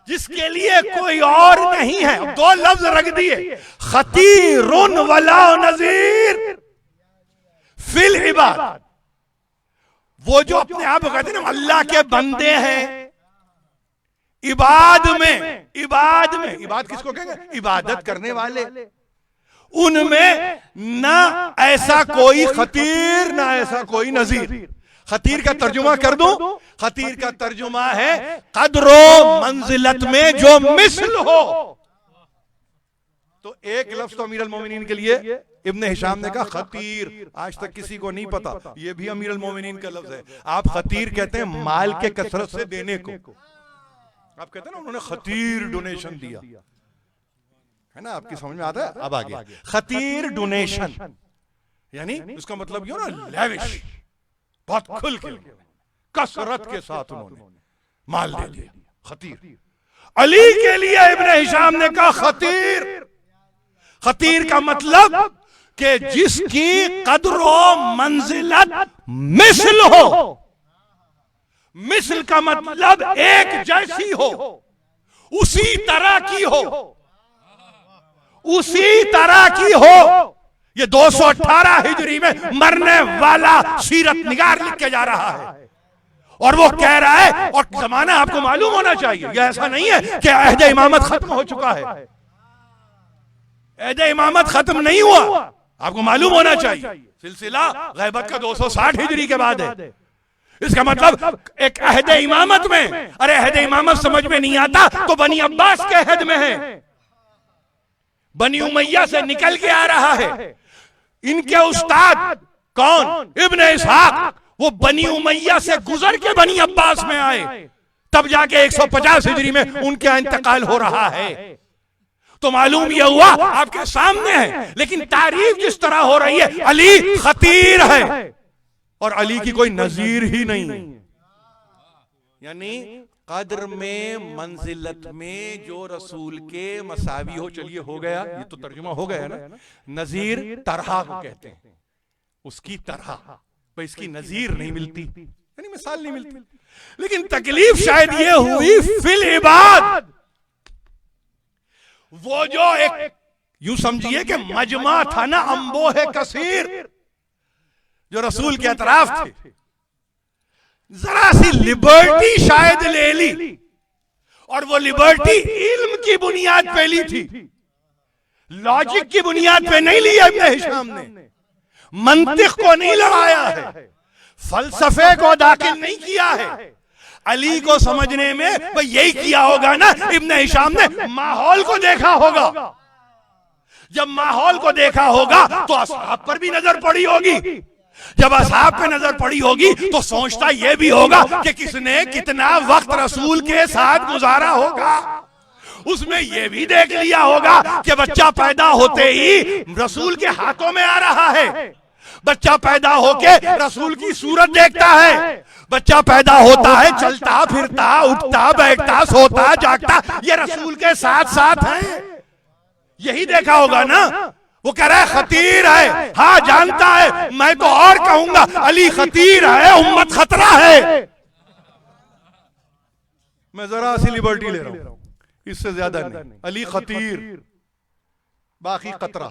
जिसके लिए कोई और नहीं है। 2 लफ्ज रख दिए, खतीरुन वला नज़ीर फिल इबाद, वो जो अपने आप कहते हैं ना अल्लाह के बंदे हैं, इबाद में, इबाद किसको कहेंगे, इबादत करने वाले, उनमें ना ऐसा कोई खतीर, ना ऐसा कोई नजीर। खतीर का तर्जुमा कर दूं, खतीर का तर्जुमा है कदरो मंजिलत में जो मिसल हो, तो एक लफ्ज तो अमीर अल मोमिनीन के लिए इब्ने हिशाम ने कहा खतीर, आज तक किसी को नहीं पता, ये भी अमीर अल मोमिनीन का लफ्ज है। आप खतीर कहते हैं माल के कसरत से देने को, आप कहते हैं ना उन्होंने खतीर डोनेशन दिया, है ना, आपकी समझ में आता है। अब आगे खतीर डोनेशन यानी उसका मतलब ये ना लेविश, बहुत खुल के कसरत के साथ उन्होंने माल दे दिया, खतीर। अली के लिए इब्ने हिशाम ने कहा खतीर, खतीर का मतलब कि जिसकी कद्र मंजिलत मिस्ल हो, मिस्ल का मतलब एक जैसी हो, उसी तरह की हो, उसी तरह की हो। ये 218 हिजरी में मरने वाला सीरत निगार लिख के जा रहा है और वो कह रहा है, और जमाना आपको मालूम होना चाहिए, ये ऐसा नहीं है कि अहद इमामत खत्म हो चुका है, अहद इमामत खत्म नहीं हुआ, आपको मालूम होना चाहिए सिलसिला गैबत का 260 हिजरी के बाद है। इसका मतलब एक अहद इमामत में, अरे अहद इमामत समझ में नहीं आता तो बनी अब्बास के अहद में है, बनी उमैया से निकल के आ रहा है। इनके उस्ताद कौन? इब्ने इसहाक, वो बनी उमैया से गुजर के बनी अब्बास में आए, तब जाके 150 हिजरी में उनका इंतकाल हो रहा है। तो मालूम यह हुआ आपके सामने है, लेकिन तारीफ जिस तरह हो रही है, अली खतीर है और अली की कोई नजीर ही नहीं है। यानी कद्र में, मंजिलत में जो रसूल के मसावी हो, चलिए हो गया, ये तो तर्जुमा हो गया ना। नजीर तरह को कहते हैं, उसकी तरह, पर इसकी नजीर नहीं मिलती, यानी मिसाल नहीं मिलती। लेकिन तकलीफ शायद ये हुई फिल इबाद, वो जो एक यूं समझिए कि मजमा था ना, अंबोह कसीर, जो रसूल के अतराफ थे, जरा सी लिबर्टी शायद ले ली, और वो लिबर्टी इल्म की बुनियाद पे ली थी, लॉजिक की बुनियाद पे नहीं लिया इब्ने हिशाम ने, मंतिक को नहीं लड़ाया है, फलसफे को दाखिल नहीं किया है। अली को समझने में भाई यही किया होगा ना, इब्ने हिशाम ने माहौल को देखा होगा, जब माहौल को देखा होगा तो असहाब पर भी नजर पड़ी होगी, जब असहाब पे नजर पड़ी होगी तो सोचता यह भी होगा कि किसने कितना वक्त रसूल के साथ गुजारा होगा, उसमें यह भी देख लिया होगा कि बच्चा पैदा होते ही रसूल के हाथों में आ रहा है, बच्चा पैदा होके रसूल की सूरत देखता है, बच्चा पैदा होता है चलता फिरता उठता बैठता सोता जागता, ये रसूल के साथ साथ है, यही देखा होगा ना। वो कह रहा है खतीर है, हाँ जानता है, मैं तो और कहूंगा अली खतीर है, उम्मत खतरा है। मैं जरा सी लिबर्टी ले रहा हूं, इससे ज्यादा नहीं। अली खतीर, बाकी खतरा,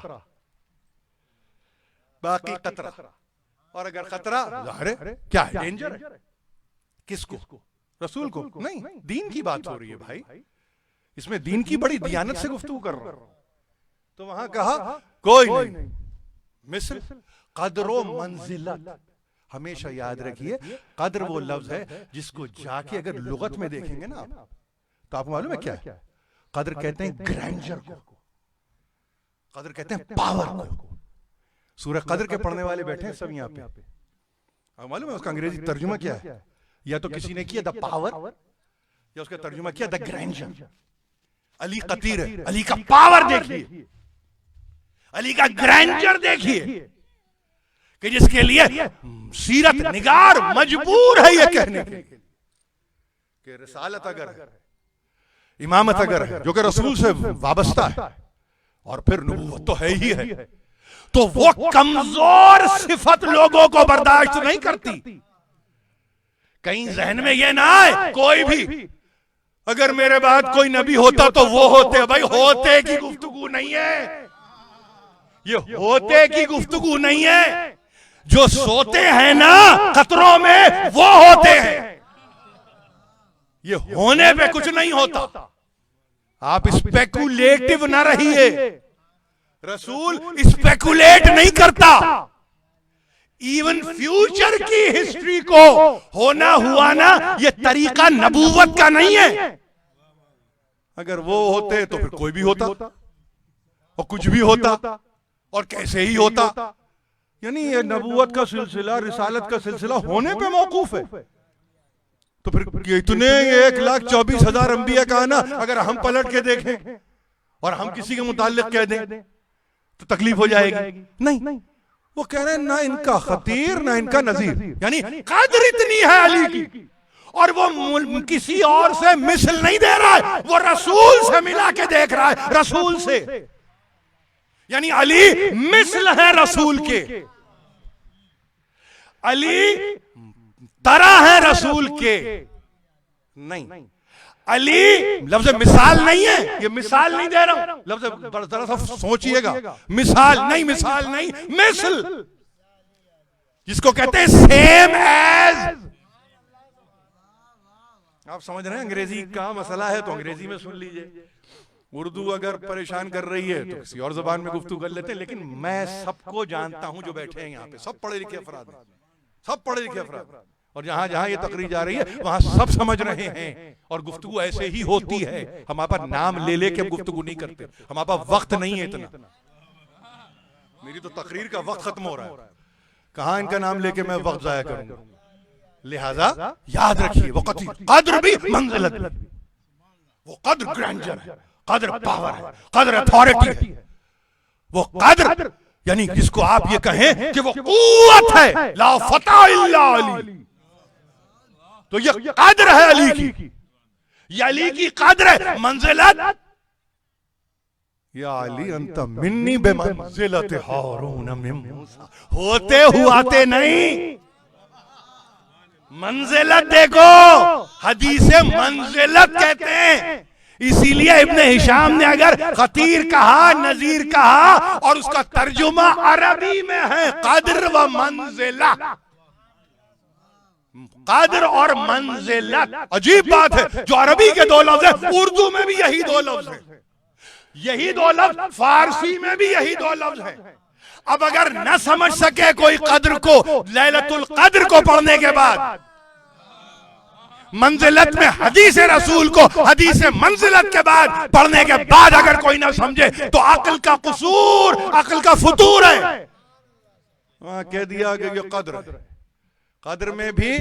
बाकी खतरा। और अगर खतरा जाहिर क्या है, डेंजर है, किसको? रसूल को नहीं, दीन की बात हो रही है भाई, इसमें दीन की बड़ी दियानत से गुफ्तगू कर रहा हूं। तो वहां कहा कोई नहीं, मिस्र कद्रो मंजिलत, हमेशा याद रखिए कद्र वो लफ्ज है जिसको जाके अगर लुगत में देखेंगे ना तो आपको मालूम है क्या है? कद्र कहते हैं ग्रैंडर को, कद्र कहते हैं पावर को। सूरह कद्र के पढ़ने वाले बैठे हैं सब यहाँ पे, आपको मालूम है उसका अंग्रेजी तर्जुमा क्या है? या तो किसी ने किया द पावर, या उसका तर्जुमा किया द ग्रैंडर। अली खतीर है, अली का पावर देखिए, अली का ग्रैंडर देखिए, कि जिसके लिए सीरत निगार मजबूर है ये कहने के कि रिसालत अगर है, इमामत अगर है जो कि रसूल से वाबस्ता है, और फिर नबूवत तो है ही है, तो वो कमजोर सिफत लोगों को बर्दाश्त नहीं करती। कहीं जहन में ये ना आए कोई भी, अगर मेरे बाद कोई नबी होता तो वो होते, भाई होते की गुफ्तगू नहीं है, ये होते की गुफ्तगू नहीं है, जो सोते हैं ना खतरों में वो होते हैं, ये होने पे कुछ नहीं होता। आप स्पेकुलेटिव ना रहिए, रसूल स्पेकुलेट नहीं करता, इवन फ्यूचर की हिस्ट्री को होना हुआ ना ये तरीका नबूवत का नहीं है। अगर वो होते तो फिर कोई भी होता, और कुछ भी होता और कैसे ही होता। यानी ये नबूवत का सिलसिला, रिसालत का सिलसिला होने पे मौकूफ है। तो फिर इतने 1,24,000 अंबिया का आना अगर हम पलट के देखें और हम किसी के मुताल्लिक कह दें तो तकलीफ हो जाएगी। नहीं, वो कह रहे हैं ना इनका खतीर ना इनका नजीर, यानी कदर इतनी है अली की और वो किसी और से मिसल नहीं दे रहा है, वो रसूल से मिला के देख रहा है, रसूल से। यानी अली मिसल है रसूल के, अली तरह है रसूल के। नहीं, अली लफ्ज़ मिसाल नहीं है, ये मिसाल नहीं दे रहा हूं, लफ्ज़ जरा सा सोचिएगा, मिसाल नहीं, मिसाल नहीं, मिसल, जिसको कहते हैं सेम एज। आप समझ रहे हैं अंग्रेजी का मसला है तो अंग्रेजी में सुन लीजिए, उर्दू अगर परेशान कर रही है तो किसी और जबान में गुफ्तगू कर लेते हैं। लेकिन मैं सबको जानता हूं जो बैठे हैं यहाँ पे, सब पढ़े लिखे अफराद हैं, सब पढ़े लिखे अफराद, और जहां जहां ये तकरीर जा रही है वहां सब समझ रहे हैं और गुफ्तगू ऐसे ही होती है। हमारे पास नाम ले लेके हम गुफ्तगू नहीं करते, हमारे पास वक्त नहीं है इतना। मेरी तो तकरीर का वक्त खत्म हो रहा है, कहां इनका नाम लेके मैं वक्त जाया करूंगा। लिहाजा याद रखिए, वो कद्र भी मंजिलत, वो कद्र ग्रैंडर है, कद्र पावर है, कद्र अथॉरिटी है। वो कद्र यानी जिसको आप ये कहें कि वो कुव्वत है, ला फता इल्ला अली, तो ये कद्र है अली की, ये अली की कद्र है। मंजिलत या अली अंत मिन्नी बेमंजिलत हारून मिन मूसा, होते हुआते नहीं। मंजिलत देखो, हदीसे मंजिलत कहते हैं, इसीलिए इब्ने हिशाम ने अगर खतीर कहा, नजीर कहा और उसका तर्जुमा अरबी में है कद्र व मंजिला, कद्र और मंजिलत। अजीब बात है, जो अरबी के दो लफ्ज है उर्दू में भी यही दो लफ्ज है, यही दो लफ्ज फारसी में भी यही दो लफ्ज है। अब अगर न समझ सके कोई कद्र को, लैलतुल कद्र को पढ़ने के बाद, मंजिलत में हदीस रसूल को हदीस मंजिलत के बाद पढ़ने के बाद अगर कोई ना समझे तो अक्ल का कसूर, अक्ल का फुतूर है। वहां कह दिया कि ये कद्र, कद्र में भी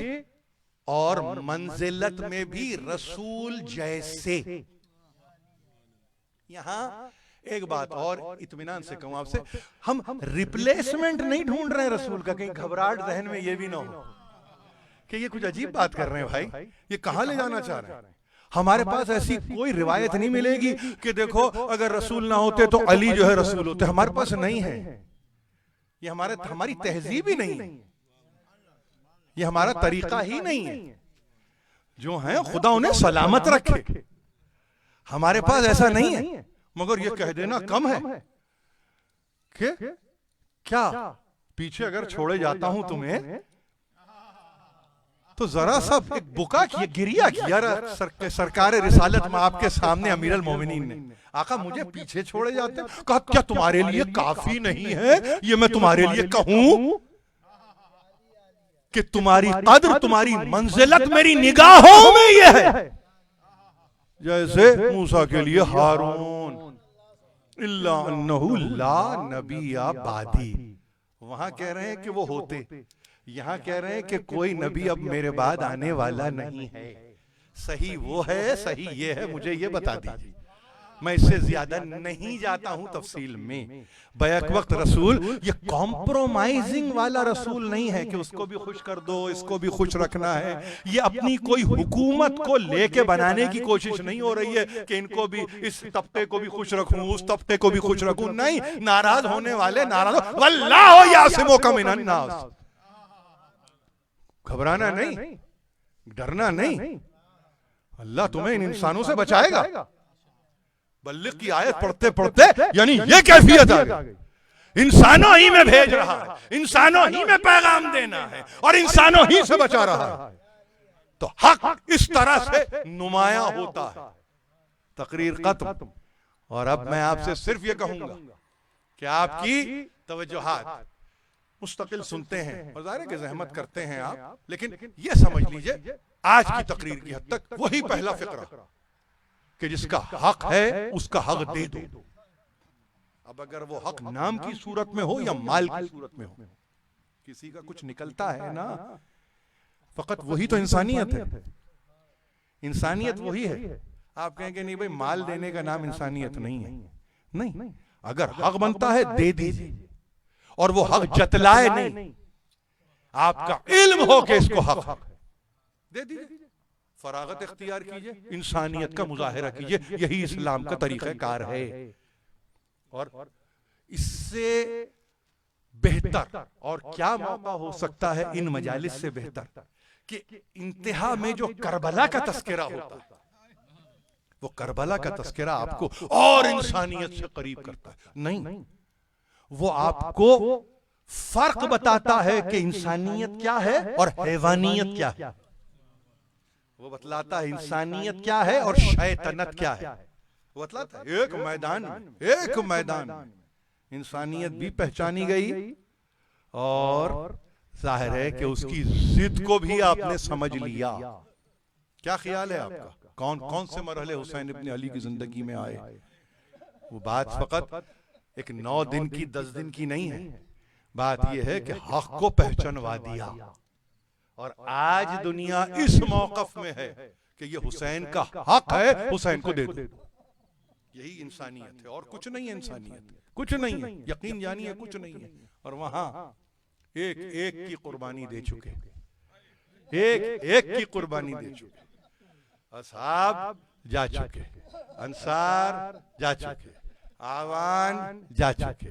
और मंजिलत में भी रसूल जैसे। यहां एक बात और इत्मीनान से कहूं आपसे, हम रिप्लेसमेंट नहीं ढूंढ रहे हैं रसूल का, कहीं घबराहट जहन में ये भी ना हो कि ये कुछ अजीब बात कर रहे हैं भाई, ये कहां ले जाना चाह रहे हैं। हमारे पास ऐसी कोई रिवायत नहीं मिलेगी कि देखो अगर रसूल ना होते तो अली जो है रसूल होते, हमारे पास नहीं है। ये हमारी तहजीब ही नहीं है, ये हमारा तरीका ही नहीं है। जो है खुदा उन्हें सलामत रखे, हमारे पास ऐसा नहीं है। मगर ये कह देना कम है कि क्या पीछे अगर छोड़े जाता हूं तुम्हें तो जरा सा एक बुका किया, गिरिया किया सरकार रिसालत में आपके सामने अमीर अल मोमिनीन ने, आका मुझे पीछे छोड़े जाते, कहा क्या तुम्हारे लिए काफी नहीं है ये मैं तुम्हारे लिए कहूं कि तुम्हारी कद्र, तुम्हारी मंजिलत मेरी निगाहों में ये है जैसे मूसा के लिए हारून इल्ला अन्नहु ला नबिया बादी। वहां कह रहे हैं कि वो होते, यहां कह रहे हैं कि कोई नबी अब मेरे बाद आने वाला नहीं है। सही वो है, सही ये है, मुझे ये बता दीजिए। मैं इससे ज्यादा नहीं जाता हूं तफसील में। बैक वक्त रसूल ये कॉम्प्रोमाइजिंग वाला रसूल नहीं है कि उसको भी खुश कर दो, इसको भी खुश रखना है। ये अपनी कोई हुकूमत को लेके बनाने की कोशिश नहीं हो रही है कि इनको भी, इस तबके को भी खुश रखूं, उस तबके को भी खुश रखूं। नहीं, नाराज होने वाले नाराज हो, वल्लाहु यासिमुका मिनन नास। घबराना नहीं, डरना नहीं, अल्लाह तुम्हें इन इंसानों से बचाएगा। बल्लिग की आयत पढ़ते पढ़ते यानी ये कैफियत आ गई, इंसानों ही में भेज रहा है, इंसानों ही में पैगाम देना है और इंसानों ही से बचा रहा है। तो हक इस तरह से नुमाया होता है। तकरीर खत्म। और अब मैं आपसे सिर्फ ये कहूंगा कि आपकी तवज्जोहात मुस्तकिल सुनते हैं और ज़ाहिर है कि ज़हमत करते हैं आप, लेकिन ये समझ लीजिए आज की तकरीर की हद तक वही पहला फिक्रा कि जिसका हक है उसका हक दे दो। अब अगर वो हक नाम की सूरत में हो या माल की सूरत में हो, किसी का कुछ निकलता है ना, फकत वही तो इंसानियत है। इंसानियत वही है। आप कहेंगे नहीं भाई माल देने का नाम इंसानियत नहीं है। नहीं, अगर हक बनता है दे दीजिए, और वो हक जतलाए नहीं, आपका इल्म हो कि इसको हक दे दीजिए, फरागत इख्तियार कीजिए, इंसानियत का मुजाहिरा कीजिए। यही इस्लाम का तरीक़ाकार है। और इससे बेहतर और क्या मौका हो सकता है इन मजालिस से बेहतर कि इंतहा में जो करबला का तस्करा होता है, वो करबला का तस्करा आपको और इंसानियत से करीब करता है। नहीं, वो आपको फर्क बताता है कि इंसानियत क्या है और हैवानियत क्या है। वो बतलाता है इंसानियत क्या है और शैतानत क्या है। वो बतलाता है एक मैदान इंसानियत भी पहचानी गई, और जाहिर है कि उसकी जिद को भी आपने समझ लिया। क्या ख्याल है आपका, कौन कौन से मरहले हुसैन इब्न अली की जिंदगी में आए? वो बात फकत एक 9 दिन की 10 दिन की नहीं है। बात यह है कि हक को पहचानवा दिया, और आज दुनिया इस मौकफ में है कि ये हुसैन का हक है, हुसैन को दे दो। यही इंसानियत है, और कुछ नहीं है। इंसानियत कुछ नहीं है, यकीन जानिए कुछ नहीं है। और वहां एक एक की कुर्बानी दे चुके, एक एक की कुर्बानी दे चुके। असहाब जा चुके, अंसार जा चुके, आवान जा चुके,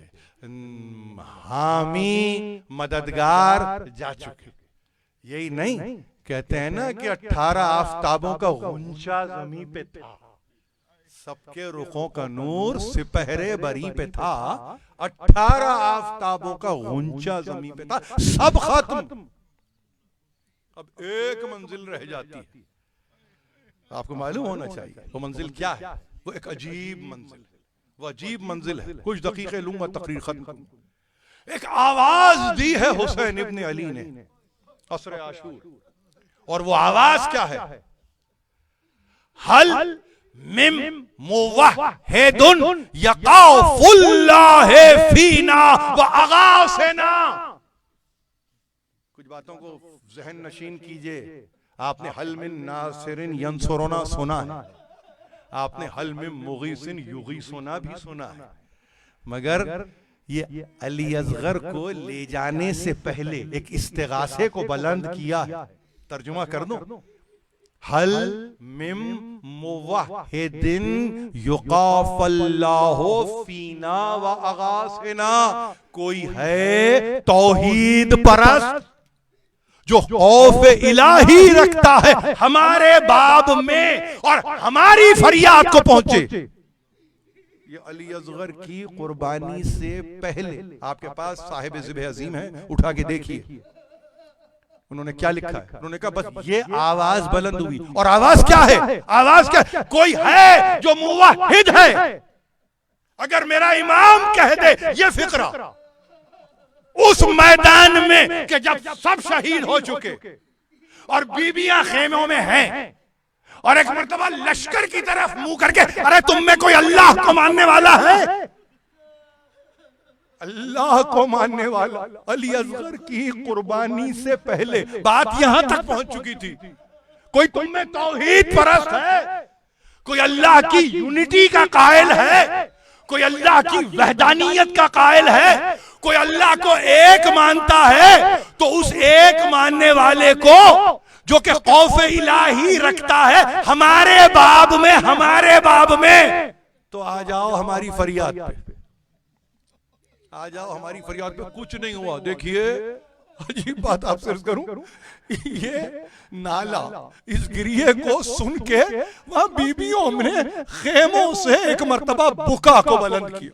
हामी मददगार जा चुके। यही नहीं, कहते हैं ना कि 18 आफताबों का गुंचा जमीन पे था, सबके रुखों का नूर सिपहरे बरी पे था। 18 आफताबों का गुंचा जमीन पे था, सब खत्म। अब एक मंजिल रह जाती है। आपको मालूम होना चाहिए वो मंजिल क्या है। वो एक अजीब मंजिल है, वो अजीब मंजिल है। कुछ दकीक़े लूंगा, तकरीर खत्म करूंगा। एक आवाज दी है हुसैन इब्न अली ने असर आशूर, और वो आवाज क्या है? हल मिम मुवहिदुन यकाफुल्लाह फीना व अगासना। कुछ बातों को ज़हन नशीन कीजिए। आपने हल मिन नासिरिन यंसुरुना सुना है, आपने हल मिन मुगीसिन युगीसुना भी सुना है, मगर ये अली असगर को ले जाने से पहले एक इस्तिगासे को बुलंद किया है। तर्जुमा कर दूं, हल मिम मुवहिदिन युकाफल्लाहु फीना व अगासिना। कोई है तौहीद परस्त जो खौफ इलाही रखता है हमारे बाब में और हमारी फरियाद को पहुंचे। ये अली असगर की कुर्बानी से पहले आपके पास साहिब ज़िब अजीम है, उठा के देखिए उन्होंने क्या लिखा है। उन्होंने कहा बस ये आवाज बुलंद हुई, और आवाज क्या है? आवाज क्या है? कोई है जो मुवहिद है। अगर मेरा इमाम कह दे ये फिक्रा उस मैदान में कि जब सब शहीद हो चुके और बीबियां खेमों में हैं, और एक मर्तबा लश्कर की तरफ मुंह करके, अरे तुम में कोई अल्लाह को मानने वाला है? अल्लाह को मानने वाला अली असगर की कुर्बानी से पहले बात यहां तक पहुंच चुकी थी। कोई तुम में तौहीद परस्त है, कोई अल्लाह की यूनिटी का कायल है, कोई अल्लाह की वहदानियत का कायल है, कोई अल्लाह को एक मानता है, तो उस एक मानने वाले को जो कि खौफ इलाही रखता है हमारे बाब में, तो आ जाओ हमारी फरियाद पे, आ जाओ हमारी फरियाद पे। कुछ नहीं हुआ। देखिए अजीब बात आपसे अर्ज करूं, ये नाला इस गिरिये को सुन के वहां बीबियों ने खेमों से एक मर्तबा बुका को बुलंद किया,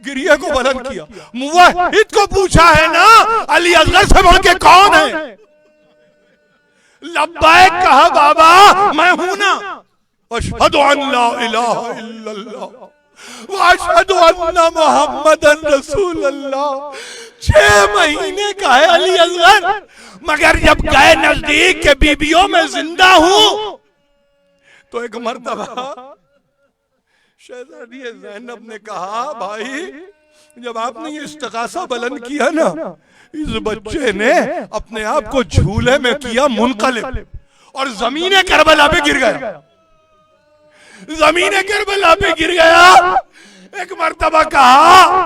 गिरिये को बुलंद किया, मुवहिद को पूछा है ना अली असगर से बढ़ के कौन है? लब्बैक कहा बाबा मैं हूं ना। अशहदु अल्ला इलाहा इल्लल्लाह व अशहदु अन्ना मुहम्मदन रसूलुल्लाह। 6 महीने का है अली असगर, मगर जब गए नजदीक के बीबियों में जिंदा हूं, तो एक मर्तबा शहजादी ज़ैनब ने कहा भाई जब आपने ये इस्तिगासा बुलंद किया ना, इस बच्चे ने अपने आप को झूले में किया मुनक़लिब और ज़मीन करबला पे गिर गया। ज़मीन करबला पे गिर गया। एक मर्तबा कहा,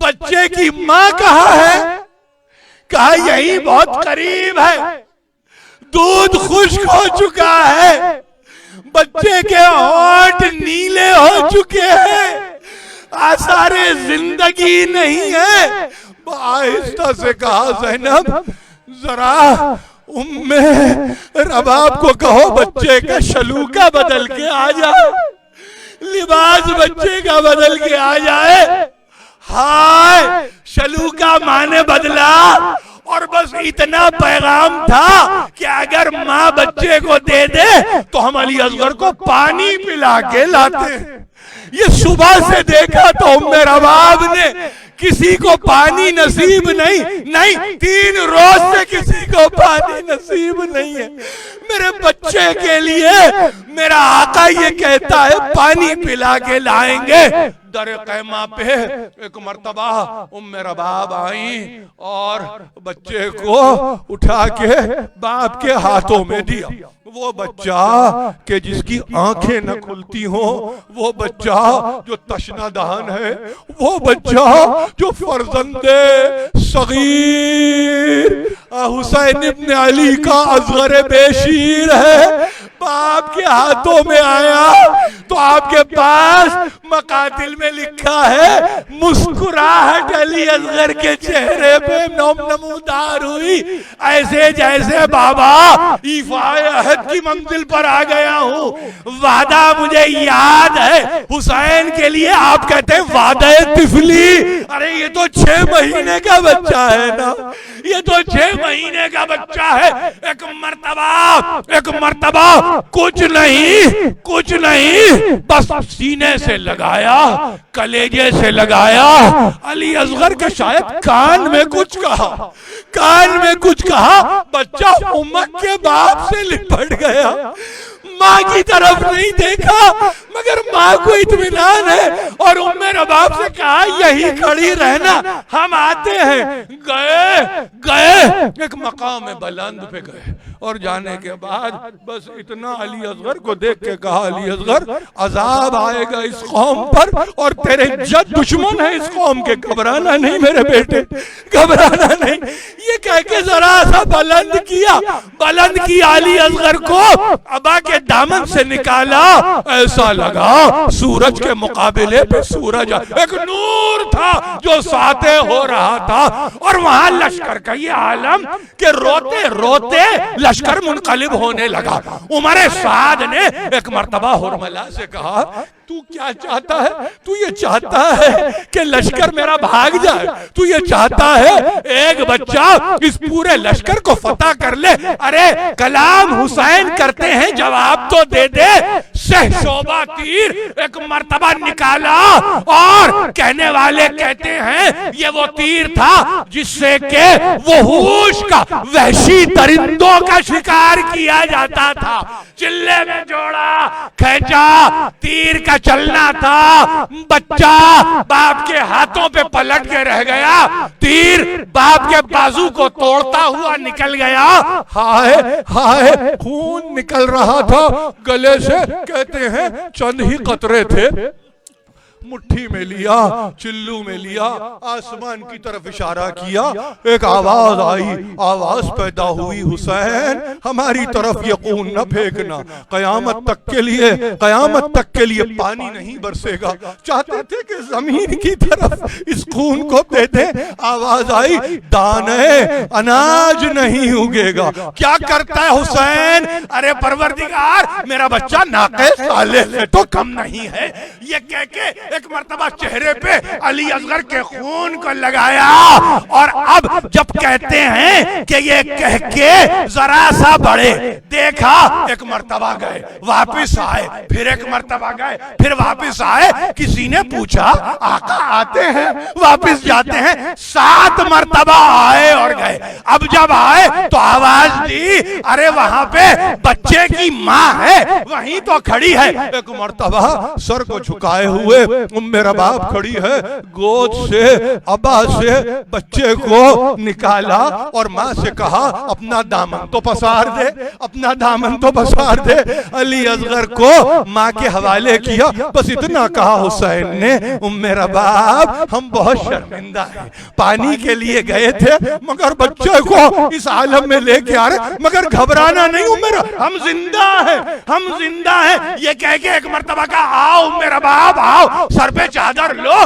बच्चे की माँ कहाँ है? कहा यही बहुत करीब है, दूध खुश्क हो चुका है, बच्चे के होंठ नीले हो चुके हैं, आसारे जिंदगी नहीं है। आहिस्ता से कहा, ज़ैनब जरा उम्मे रबाब को कहो बच्चे का शलूका बदल के आ जाए, लिबास बच्चे का बदल के आ जाए। हाय, शलूका माँ ने बदला और बस इतना पैगाम था कि अगर माँ बच्चे को दे दे तो हम अली असगर को पानी पिला के लाते। ये सुबह से देखा तो उम्मे रबाब ने किसी को पानी नसीब नहीं, 3 रोज से किसी को पानी नसीब नहीं है। मेरे बच्चे के लिए मेरा आका ये कहता है पानी पिला के लाएंगे। दर क़ैमा पे एक मर्तबा उम्मे रबाब आई और बच्चे को उठा के बाप के हाथों में दिया। वो बच्चा के जिसकी आंखें न खुलती हो, वो बच्चा जो तशना दहन है, वो बच्चा जो फर्जंदे सगीर हुसैन इब्न अली का असग़र बेशीर है, बाप के हाथों में आया तो आपके पास मकातिल में लिखा है, मुस्कुराहट अली असग़र के चेहरे पे नमूदार हुई, ऐसे जैसे बाबा ईफ़ाए अहद की मंजिल पर आ गया हूँ। वादा मुझे याद है, हुसैन के लिए आप कहते हैं वादा तिफली। अरे ये तो 6 महीने का बच्चा है ना, ये तो 6 महीने का बच्चा है। एक मर्तबा कुछ नहीं बस सीने से लगाया, कलेजे से लगाया। अली असग़र के शायद कान में कुछ कहा, बच्चा उम्मत के बाप से लिपट गया। माँ की तरफ नहीं देखा, मगर माँ को इत्मीनान है और उम्मे रबाब से कहा यही खड़ी रहना, हम आते हैं। गए एक मकाम बुलंद पे गए और जाने के बाद बस इतना अली असग़र को देख के कहा, अली असग़र अजाब आएगा इस कौम पर और तेरे जद दुश्मन है इस कौम के, घबराना नहीं मेरे बेटे, घबराना नहीं। ये कह के जरा सा बुलंद किया अली असग़र को, अबा के दामन से निकाला। ऐसा लगा सूरज के मुकाबले पे सूरज, एक नूर था जो साते हो रहा था। और वहां लश्कर का ये आलम के रोते रोते लश्कर मुनक़लिब होने लगा। उमर साद ने एक मर्तबा हुरमला से कहा, तू क्या चाहता है? तू ये चाहता है कि लश्कर मेरा भाग जाए? तू ये चाहता है एक बच्चा इस पूरे लश्कर को फतह कर ले? अरे कलाम हुसैन करते हैं, जवाब तो दे दे। शोभा तीर एक मर्तबा निकाला और कहने वाले कहते हैं ये वो तीर था जिससे के वहूश का, वहशी दरिंदों का शिकार किया जाता था। चिल्ले में जोड़ा खींचा, तीर का चलना था, बच्चा बाप के हाथों पे पलट के रह गया, तीर बाप के बाजू को तोड़ता हुआ निकल गया। हाय हाय, खून निकल रहा था गले से। कहते हैं चंद ही कतरे थे, मुट्ठी में लिया, चिल्लू में लिया, आसमान की तरफ इशारा किया, एक आवाज आई, आवाज पैदा हुई, हुसैन हमारी तरफ ये खून न फेंकना, कयामत तक के लिए पानी नहीं बरसेगा। चाहते थे कि जमीन की तरफ इस खून को दे दे। आवाज आई, दाने अनाज नहीं उगेगा। क्या करता है हुसैन? अरे परवरदिगार, मेरा बच्चा नाक़े साले से तो कम नहीं है। ये कह के एक मर्तबा चेहरे पे अली असग़र के खून को लगाया। और अब जब कहते हैं कि ये कह के जरा सा बढ़े, देखा एक मर्तबा गए, वापिस आए, फिर एक मर्तबा गए, फिर वापिस आए। किसी ने पूछा आका आते हैं वापिस जाते हैं, 7 मर्तबा आए और गए। अब जब आए तो आवाज दी, अरे वहां पे बच्चे की माँ है, वहीं तो खड़ी है। एक मर्तबा सर को झुकाए हुए उम्मे रबाब खड़ी है, गोद से अबा से बच्चे को निकाला और माँ से कहा अपना दामन तो पसार दे, अपना दामन तो पसार दे। अली असगर को माँ के हवाले किया। बस इतना कहा हुसैन ने, उम्मे रबाब हम बहुत शर्मिंदा हैं, पानी के लिए गए थे मगर बच्चे को इस आलम में लेके आ रहे, मगर घबराना नहीं उम्मे, हम जिंदा हैं, हम जिंदा हैं। ये कह के एक मर्तबा का आओ उम्मे रबाब आओ, सर पे चादर लो।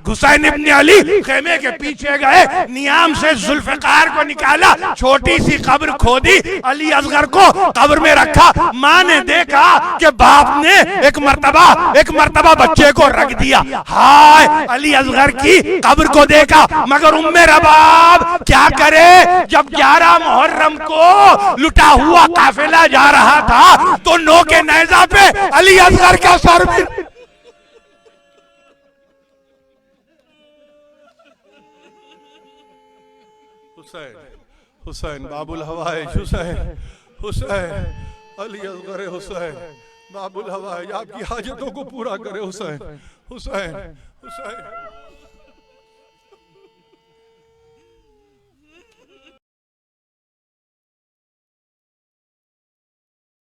हुसैन इब्न अली खेमे के पीछे गए, नियाम से जुल्फकार को निकाला, छोटी सी कब्र खोदी, अली असगर को कब्र में रखा। माँ ने देखा कि बाप ने एक मर्तबा बच्चे को रख दिया। हाय अली असगर की कब्र को देखा, मगर उम्मे रबाब क्या करे, जब 11 मुहर्रम को लुटा हुआ काफिला जा रहा था तो नो के नेज़ा पे अली असगर का सर भी। हुसैन, हुसैन बाबुल हवाइज, हुसैन, हुसैन अली असगर हुसैन बाबुल हवाइज आपकी हाजतों को पूरा करे। हुसैन, हुसैन, हुसैन।